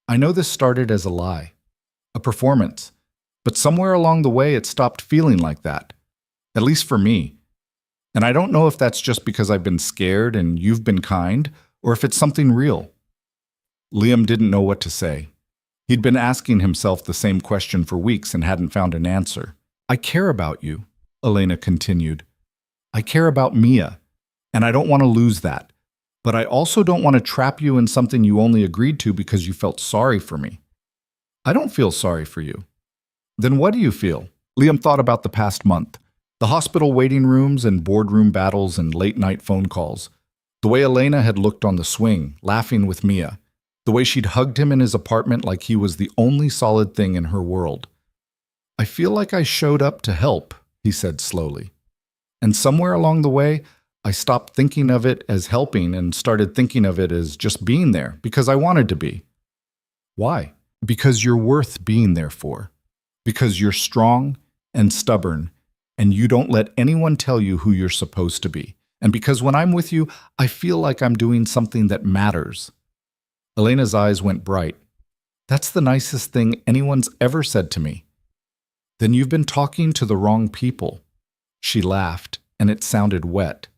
"I know this started as a lie, a performance, but somewhere along the way it stopped feeling like that, at least for me. And I don't know if that's just because I've been scared and you've been kind, or if it's something real." Liam didn't know what to say. He'd been asking himself the same question for weeks and hadn't found an answer. "I care about you," Elena continued. "I care about Mia, and I don't want to lose that. But I also don't want to trap you in something you only agreed to because you felt sorry for me." "I don't feel sorry for you." "Then what do you feel?" Liam thought about the past month. The hospital waiting rooms and boardroom battles and late-night phone calls. The way Elena had looked on the swing, laughing with Mia. The way she'd hugged him in his apartment like he was the only solid thing in her world. "I feel like I showed up to help," he said slowly. "And somewhere along the way, I stopped thinking of it as helping and started thinking of it as just being there because I wanted to be." Why? Because you're worth being there for. Because you're strong and stubborn, and you don't let anyone tell you who you're supposed to be. And because when I'm with you, I feel like I'm doing something that matters. Elena's eyes went bright. "That's the nicest thing anyone's ever said to me." "Then you've been talking to the wrong people." She laughed, and it sounded wet.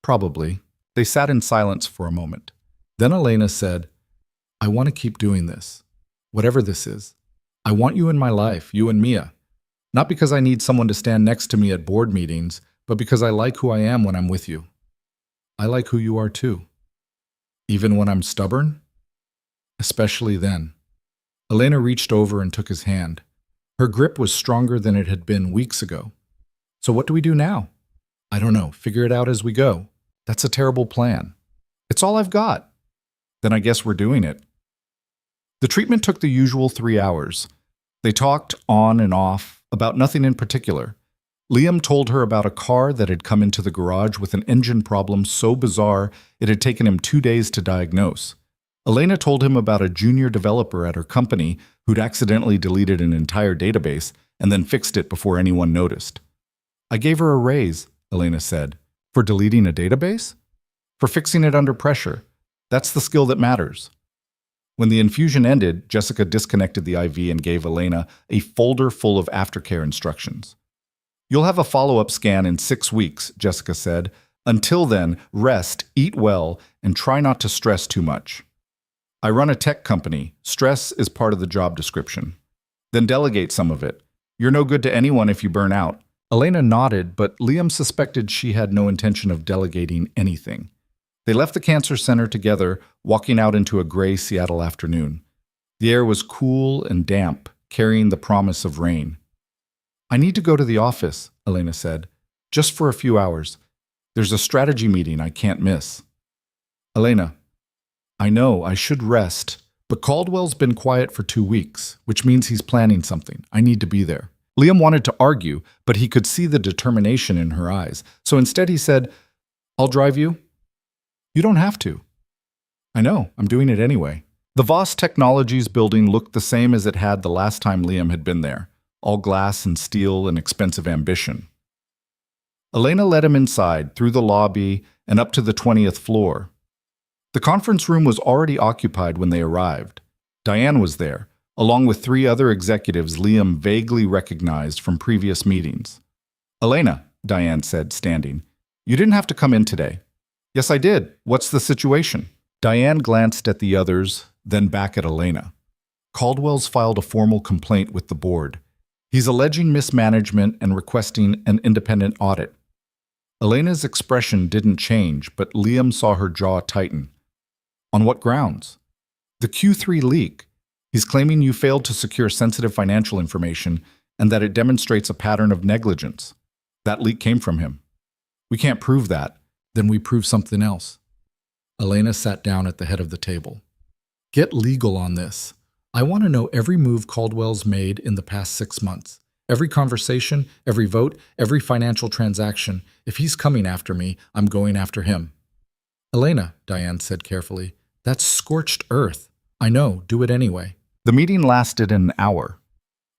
"Probably." They sat in silence for a moment. Then Elena said, "I want to keep doing this, whatever this is. I want you in my life, you and Mia. Not because I need someone to stand next to me at board meetings, but because I like who I am when I'm with you. I like who you are too. Even when I'm stubborn? Especially then." Elena reached over and took his hand. Her grip was stronger than it had been weeks ago. "So what do we do now?" "I don't know. Figure it out as we go." "That's a terrible plan." "It's all I've got." "Then I guess we're doing it." The treatment took the usual 3 hours. They talked on and off about nothing in particular. Liam told her about a car that had come into the garage with an engine problem so bizarre it had taken him 2 days to diagnose. Elena told him about a junior developer at her company who'd accidentally deleted an entire database and then fixed it before anyone noticed. "I gave her a raise," Elena said. "For deleting a database?" "For fixing it under pressure. That's the skill that matters." When the infusion ended, Jessica disconnected the IV and gave Elena a folder full of aftercare instructions. "You'll have a follow-up scan in 6 weeks," Jessica said. "Until then, rest, eat well, and try not to stress too much. I run a tech company. Stress is part of the job description. Then delegate some of it. You're no good to anyone if you burn out." Elena nodded, but Liam suspected she had no intention of delegating anything. They left the cancer center together, walking out into a gray Seattle afternoon. The air was cool and damp, carrying the promise of rain. "I need to go to the office," Elena said. "Just for a few hours. There's a strategy meeting I can't miss." "Elena, I know I should rest, but Caldwell's been quiet for 2 weeks, which means he's planning something. I need to be there." Liam wanted to argue, but he could see the determination in her eyes. So instead he said, "I'll drive you." "You don't have to." "I know, I'm doing it anyway." The Voss Technologies building looked the same as it had the last time Liam had been there, all glass and steel and expensive ambition. Elena led him inside, through the lobby, and up to the 20th floor. The conference room was already occupied when they arrived. Diane was there, along with 3 other executives Liam vaguely recognized from previous meetings. "Elena," Diane said, standing, "you didn't have to come in today." "Yes, I did. What's the situation?" Diane glanced at the others, then back at Elena. "Caldwell's filed a formal complaint with the board. He's alleging mismanagement and requesting an independent audit." Elena's expression didn't change, but Liam saw her jaw tighten. "On what grounds?" "The Q3 leak. He's claiming you failed to secure sensitive financial information and that it demonstrates a pattern of negligence. That leak came from him." "We can't prove that." "Then we prove something else." Elena sat down at the head of the table. "Get legal on this. I want to know every move Caldwell's made in the past 6 months. Every conversation, every vote, every financial transaction. If he's coming after me, I'm going after him." "Elena," Diane said carefully, "that's scorched earth. I know, do it anyway." The meeting lasted an hour.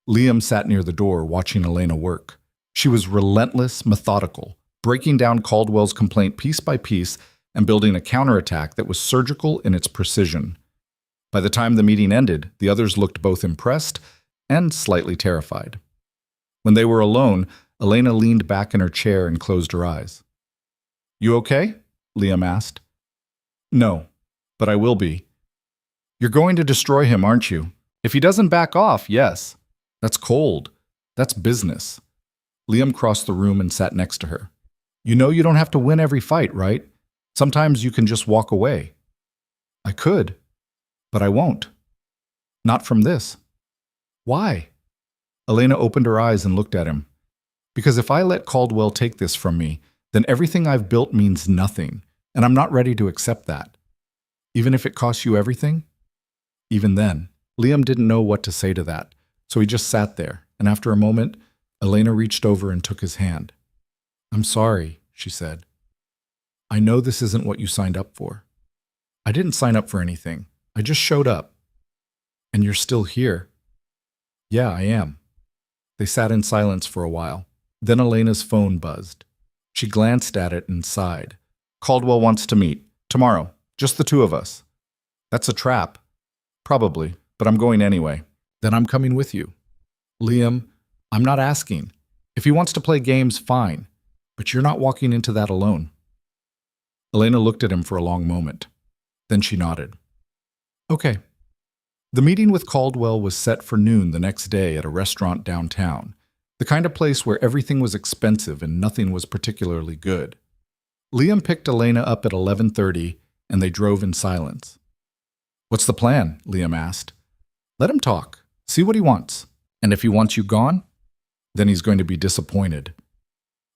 Liam sat near the door, watching Elena work. She was relentless, methodical, breaking down Caldwell's complaint piece by piece and building a counterattack that was surgical in its precision. By the time the meeting ended, the others looked both impressed and slightly terrified. When they were alone, Elena leaned back in her chair and closed her eyes. "You okay?" Liam asked. "No, but I will be." "You're going to destroy him, aren't you?" "If he doesn't back off, yes." "That's cold. That's business." Liam crossed the room and sat next to her. "You know you don't have to win every fight, right? Sometimes you can just walk away." "I could, but I won't. Not from this." "Why?" Elena opened her eyes and looked at him. Because if I let Caldwell take this from me, then everything I've built means nothing, and I'm not ready to accept that. Even if it costs you everything? Even then, Liam didn't know what to say to that, so he just sat there, and after a moment, Elena reached over and took his hand. "I'm sorry," she said. "I know this isn't what you signed up for." "I didn't sign up for anything. I just showed up." "And you're still here?" "Yeah, I am." They sat in silence for a while. Then Elena's phone buzzed. She glanced at it and sighed. "Caldwell wants to meet. Tomorrow. Just the two of us." "That's a trap." "Probably, but I'm going anyway." "Then I'm coming with you." "Liam, I'm not asking. If he wants to play games, fine. But you're not walking into that alone." Elena looked at him for a long moment. Then she nodded. "Okay." The meeting with Caldwell was set for noon the next day at a restaurant downtown, the kind of place where everything was expensive and nothing was particularly good. Liam picked Elena up at 11:30, and they drove in silence. "What's the plan?" Liam asked. "Let him talk. See what he wants. And if he wants you gone, then he's going to be disappointed."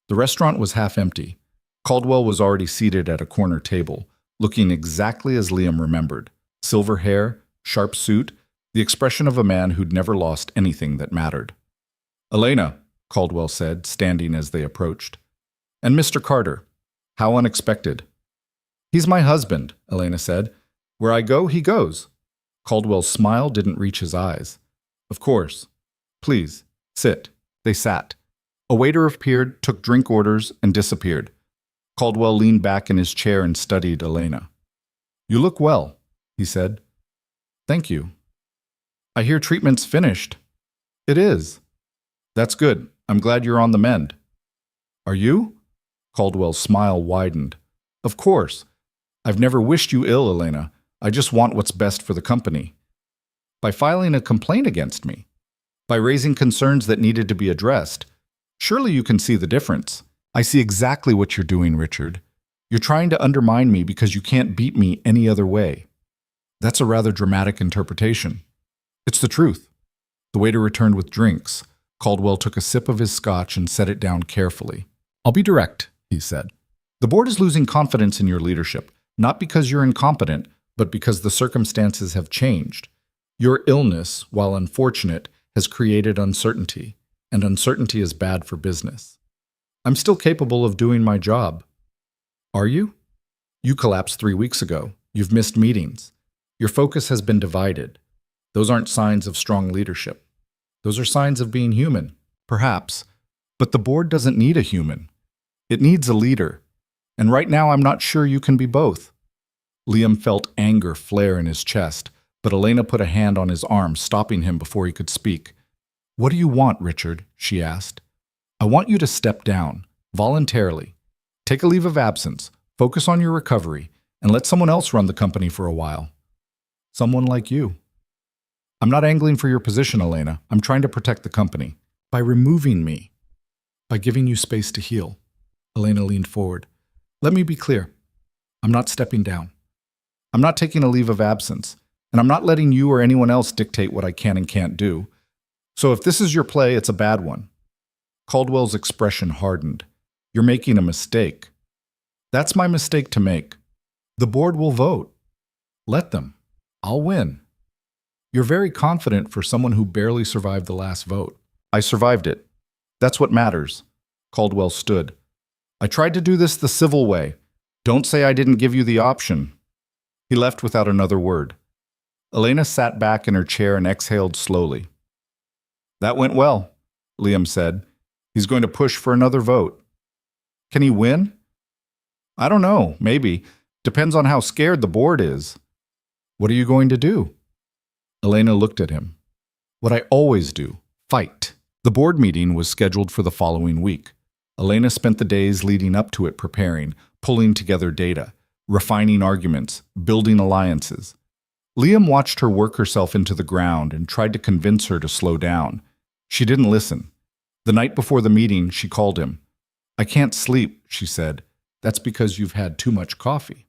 The restaurant was half empty. Caldwell was already seated at a corner table, looking exactly as Liam remembered. Silver hair, sharp suit, the expression of a man who'd never lost anything that mattered. "Elena," Caldwell said, standing as they approached. "And Mr. Carter. How unexpected." "He's my husband," Elena said. "Where I go, he goes." Caldwell's smile didn't reach his eyes. "Of course. Please, sit." They sat. A waiter appeared, took drink orders, and disappeared. Caldwell leaned back in his chair and studied Elena. "You look well," he said. "Thank you." "I hear treatment's finished." "It is." "That's good. I'm glad you're on the mend." "Are you?" Caldwell's smile widened. "Of course. I've never wished you ill, Elena. I just want what's best for the company." "By filing a complaint against me? By raising concerns that needed to be addressed? Surely you can see the difference." "I see exactly what you're doing, Richard. You're trying to undermine me because you can't beat me any other way." "That's a rather dramatic interpretation." "It's the truth." The waiter returned with drinks. Caldwell took a sip of his scotch and set it down carefully. "I'll be direct," he said. "The board is losing confidence in your leadership, not because you're incompetent, but because the circumstances have changed. Your illness, while unfortunate, has created uncertainty, and uncertainty is bad for business. I'm still capable of doing my job." "Are you?" "You collapsed 3 weeks ago. You've missed meetings. Your focus has been divided. Those aren't signs of strong leadership. Those are signs of being human, perhaps. But the board doesn't need a human. It needs a leader. And right now I'm not sure you can be both." Liam felt anger flare in his chest, but Elena put a hand on his arm, stopping him before he could speak. "What do you want, Richard?" she asked. "I want you to step down, voluntarily. Take a leave of absence, focus on your recovery, and let someone else run the company for a while. Someone like you." "I'm not angling for your position, Elena. I'm trying to protect the company. By removing me. By giving you space to heal." Elena leaned forward. "Let me be clear. I'm not stepping down. I'm not taking a leave of absence, and I'm not letting you or anyone else dictate what I can and can't do. So if this is your play, it's a bad one." Caldwell's expression hardened. "You're making a mistake." "That's my mistake to make. The board will vote. Let them. I'll win." "You're very confident for someone who barely survived the last vote." "I survived it. That's what matters." Caldwell stood. "I tried to do this the civil way. Don't say I didn't give you the option." He left without another word. Elena sat back in her chair and exhaled slowly. "That went well," Liam said. "He's going to push for another vote." "Can he win?" "I don't know, maybe. Depends on how scared the board is." "What are you going to do?" Elena looked at him. "What I always do, fight." The board meeting was scheduled for the following week. Elena spent the days leading up to it preparing, pulling together data, refining arguments, building alliances. Liam watched her work herself into the ground and tried to convince her to slow down. She didn't listen. The night before the meeting, she called him. "I can't sleep," she said. "That's because you've had too much coffee."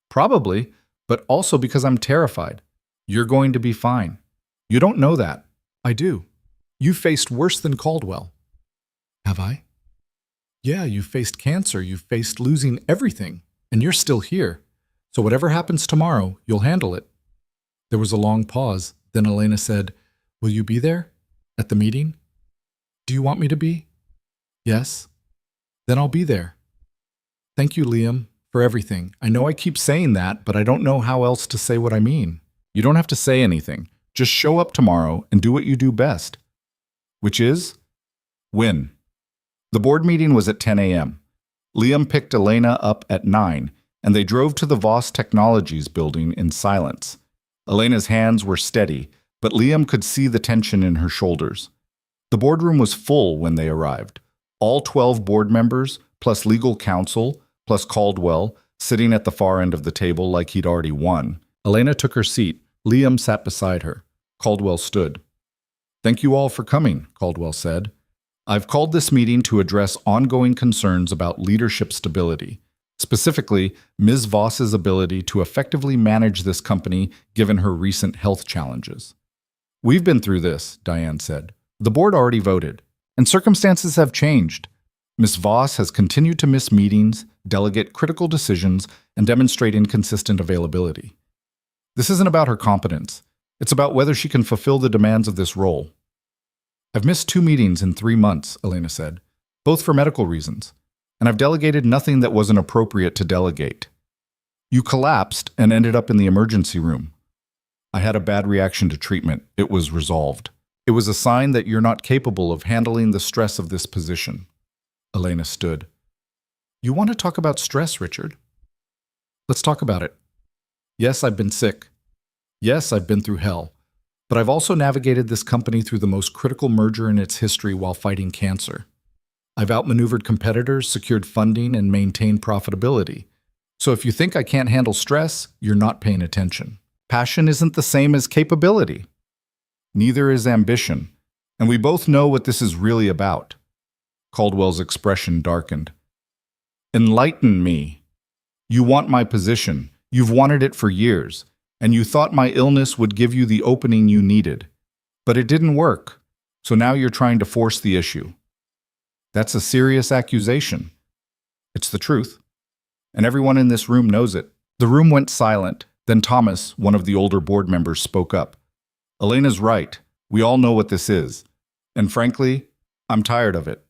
"Probably, but also because I'm terrified." "You're going to be fine." "You don't know that." "I do. You faced worse than Caldwell." "Have I?" Yeah, you faced cancer, you faced losing everything, and you're still here. So whatever happens tomorrow, you'll handle it. There was a long pause. Then Elena said, "Will you be there? At the meeting? Do you want me to be?" "Yes." "Then I'll be there." "Thank you, Liam, for everything. I know I keep saying that, but I don't know how else to say what I mean." "You don't have to say anything. Just show up tomorrow and do what you do best." "Which is?" "Win." The board meeting was at 10 a.m. Liam picked Elena up at 9, and they drove to the Voss Technologies building in silence. Elena's hands were steady, but Liam could see the tension in her shoulders. The boardroom was full when they arrived. All 12 board members, plus legal counsel, plus Caldwell, sitting at the far end of the table like he'd already won. Elena took her seat. Liam sat beside her. Caldwell stood. "Thank you all for coming," Caldwell said. "I've called this meeting to address ongoing concerns about leadership stability, specifically Ms. Voss's ability to effectively manage this company given her recent health challenges." "We've been through this," Diane said. "The board already voted, and circumstances have changed. Ms. Voss has continued to miss meetings, delegate critical decisions, and demonstrate inconsistent availability. This isn't about her competence. It's about whether she can fulfill the demands of this role." "I've missed 2 meetings in 3 months," Elena said, "both for medical reasons, and I've delegated nothing that wasn't appropriate to delegate. You collapsed and ended up in the emergency room. I had a bad reaction to treatment. It was resolved. It was a sign that you're not capable of handling the stress of this position." Elena stood. "You want to talk about stress, Richard? Let's talk about it. Yes, I've been sick. Yes, I've been through hell. But I've also navigated this company through the most critical merger in its history while fighting cancer. I've outmaneuvered competitors, secured funding, and maintained profitability. So if you think I can't handle stress, you're not paying attention. Passion isn't the same as capability. Neither is ambition. And we both know what this is really about." Caldwell's expression darkened. "Enlighten me. You want my position. You've wanted it for years. And you thought my illness would give you the opening you needed. But it didn't work. So now you're trying to force the issue. That's a serious accusation. It's the truth. And everyone in this room knows it." The room went silent. Then Thomas, one of the older board members, spoke up. "Elena's right. We all know what this is. And frankly, I'm tired of it."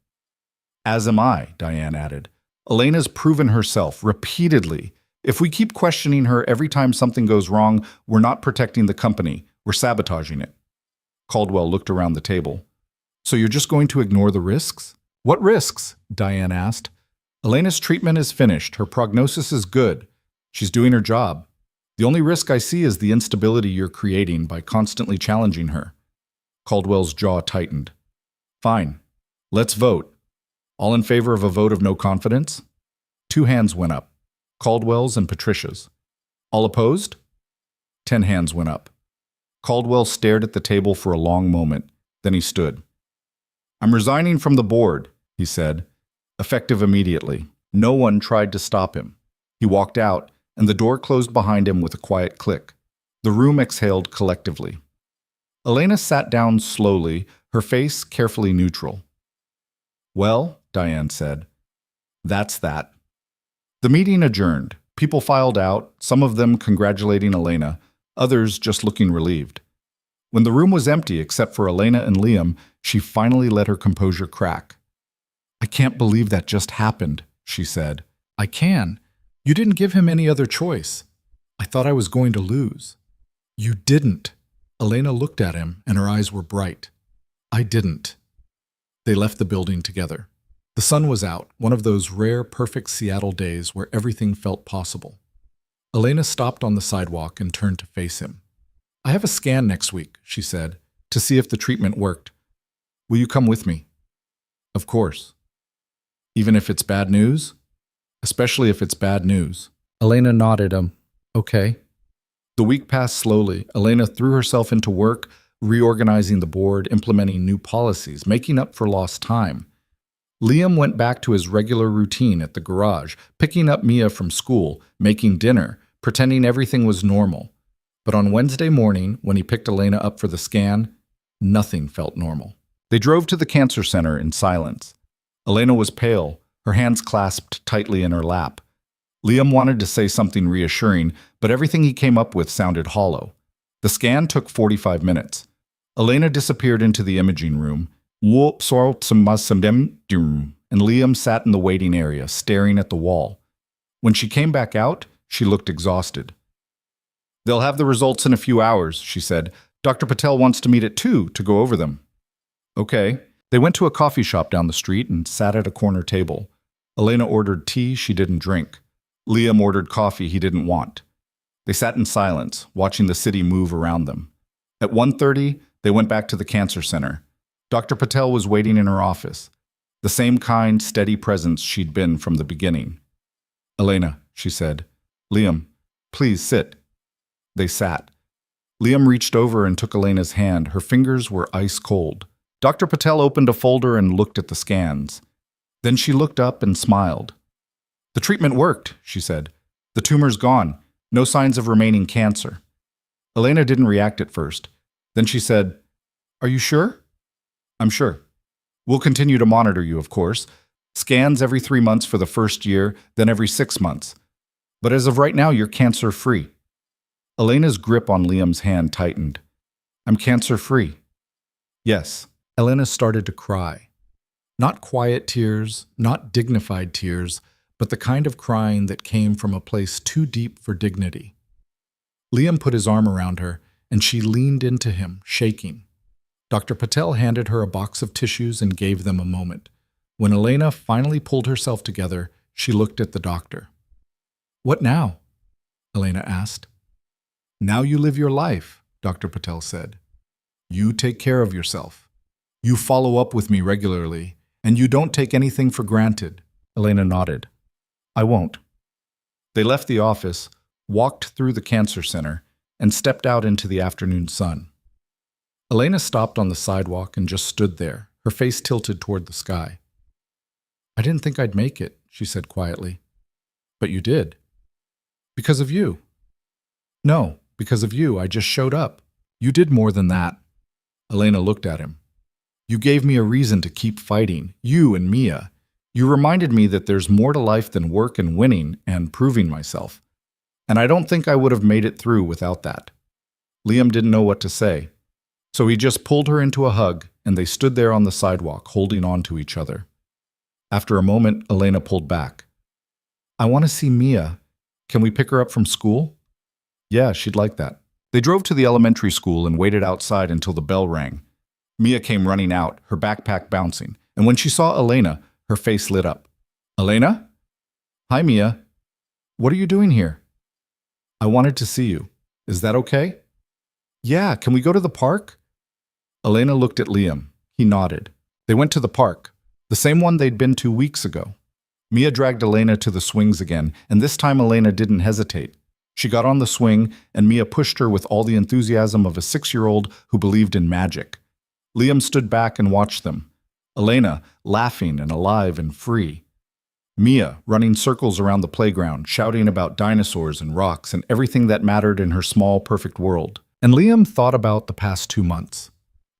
"As am I," Diane added. "Elena's proven herself repeatedly. If we keep questioning her every time something goes wrong, we're not protecting the company. We're sabotaging it." Caldwell looked around the table. "So you're just going to ignore the risks?" "What risks?" Diane asked. "Elena's treatment is finished. Her prognosis is good. She's doing her job. The only risk I see is the instability you're creating by constantly challenging her." Caldwell's jaw tightened. "Fine. Let's vote. All in favor of a vote of no confidence?" 2 hands went up. Caldwell's and Patricia's. "All opposed?" 10 hands went up. Caldwell stared at the table for a long moment. Then he stood. "I'm resigning from the board," he said, effective immediately. No one tried to stop him. He walked out, and the door closed behind him with a quiet click. The room exhaled collectively. Elena sat down slowly, her face carefully neutral. "Well," Diane said, "that's that." The meeting adjourned. People filed out, some of them congratulating Elena, others just looking relieved. When the room was empty except for Elena and Liam, she finally let her composure crack. "I can't believe that just happened," she said. "I can. You didn't give him any other choice. I thought I was going to lose." "You didn't." Elena looked at him, and her eyes were bright. "I didn't." They left the building together. The sun was out, one of those rare, perfect Seattle days where everything felt possible. Elena stopped on the sidewalk and turned to face him. "I have a scan next week," she said, "to see if the treatment worked. Will you come with me?" "Of course." "Even if it's bad news?" "Especially if it's bad news." Elena nodded. Okay. The week passed slowly. Elena threw herself into work, reorganizing the board, implementing new policies, making up for lost time. Liam went back to his regular routine at the garage, picking up Mia from school, making dinner, pretending everything was normal. But on Wednesday morning, when he picked Elena up for the scan, nothing felt normal. They drove to the cancer center in silence. Elena was pale, her hands clasped tightly in her lap. Liam wanted to say something reassuring, but everything he came up with sounded hollow. The scan took 45 minutes. Elena disappeared into the imaging room, and Liam sat in the waiting area, staring at the wall. When she came back out, she looked exhausted. "They'll have the results in a few hours," she said. "Dr. Patel wants to meet at 2 to go over them." "Okay." They went to a coffee shop down the street and sat at a corner table. Elena ordered tea she didn't drink. Liam ordered coffee he didn't want. They sat in silence, watching the city move around them. At 1:30, they went back to the cancer center. Dr. Patel was waiting in her office, the same kind, steady presence she'd been from the beginning. "Elena," she said. "Liam, please sit." They sat. Liam reached over and took Elena's hand. Her fingers were ice cold. Dr. Patel opened a folder and looked at the scans. Then she looked up and smiled. "The treatment worked," she said. "The tumor's gone. No signs of remaining cancer." Elena didn't react at first. Then she said, "Are you sure?" "I'm sure. We'll continue to monitor you, of course. Scans every 3 months for the first year, then every 6 months. But as of right now, you're cancer-free." Elena's grip on Liam's hand tightened. "I'm cancer-free." "Yes." Elena started to cry. Not quiet tears, not dignified tears, but the kind of crying that came from a place too deep for dignity. Liam put his arm around her, and she leaned into him, shaking. Dr. Patel handed her a box of tissues and gave them a moment. When Elena finally pulled herself together, she looked at the doctor. "What now?" Elena asked. "Now you live your life," Dr. Patel said. "You take care of yourself. You follow up with me regularly, and you don't take anything for granted." Elena nodded. "I won't." They left the office, walked through the cancer center, and stepped out into the afternoon sun. Elena stopped on the sidewalk and just stood there, her face tilted toward the sky. "I didn't think I'd make it," she said quietly. "But you did." "Because of you." "No, because of you. I just showed up. You did more than that." Elena looked at him. "You gave me a reason to keep fighting, you and Mia. You reminded me that there's more to life than work and winning and proving myself. And I don't think I would have made it through without that." Liam didn't know what to say, so he just pulled her into a hug, and they stood there on the sidewalk, holding on to each other. After a moment, Elena pulled back. "I want to see Mia. Can we pick her up from school?" "Yeah, she'd like that." They drove to the elementary school and waited outside until the bell rang. Mia came running out, her backpack bouncing, and when she saw Elena, her face lit up. "Elena?" "Hi, Mia. What are you doing here?" "I wanted to see you. Is that okay?" "Yeah, can we go to the park?" Elena looked at Liam. He nodded. They went to the park, the same one they'd been 2 weeks ago. Mia dragged Elena to the swings again, and this time Elena didn't hesitate. She got on the swing, and Mia pushed her with all the enthusiasm of a 6-year-old who believed in magic. Liam stood back and watched them. Elena, laughing and alive and free. Mia, running circles around the playground, shouting about dinosaurs and rocks and everything that mattered in her small, perfect world. And Liam thought about the past 2 months,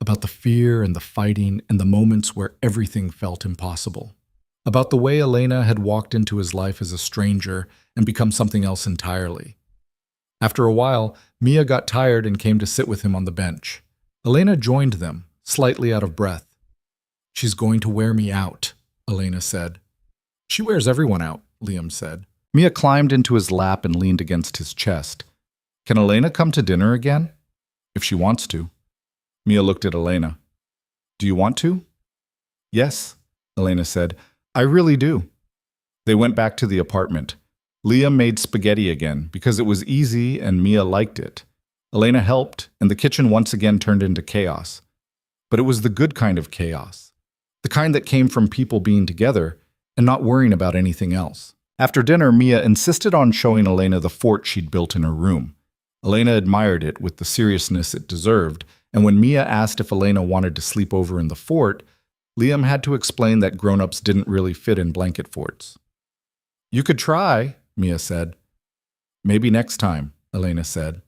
about the fear and the fighting and the moments where everything felt impossible, about the way Elena had walked into his life as a stranger and become something else entirely. After a while, Mia got tired and came to sit with him on the bench. Elena joined them, slightly out of breath. "She's going to wear me out," Elena said. "She wears everyone out," Liam said. Mia climbed into his lap and leaned against his chest. "Can Elena come to dinner again?" "If she wants to." Mia looked at Elena. "Do you want to?" "Yes," Elena said. "I really do." They went back to the apartment. Liam made spaghetti again because it was easy and Mia liked it. Elena helped, and the kitchen once again turned into chaos. But it was the good kind of chaos, the kind that came from people being together and not worrying about anything else. After dinner, Mia insisted on showing Elena the fort she'd built in her room. Elena admired it with the seriousness it deserved, and when Mia asked if Elena wanted to sleep over in the fort, Liam had to explain that grown-ups didn't really fit in blanket forts. "You could try," Mia said. "Maybe next time," Elena said.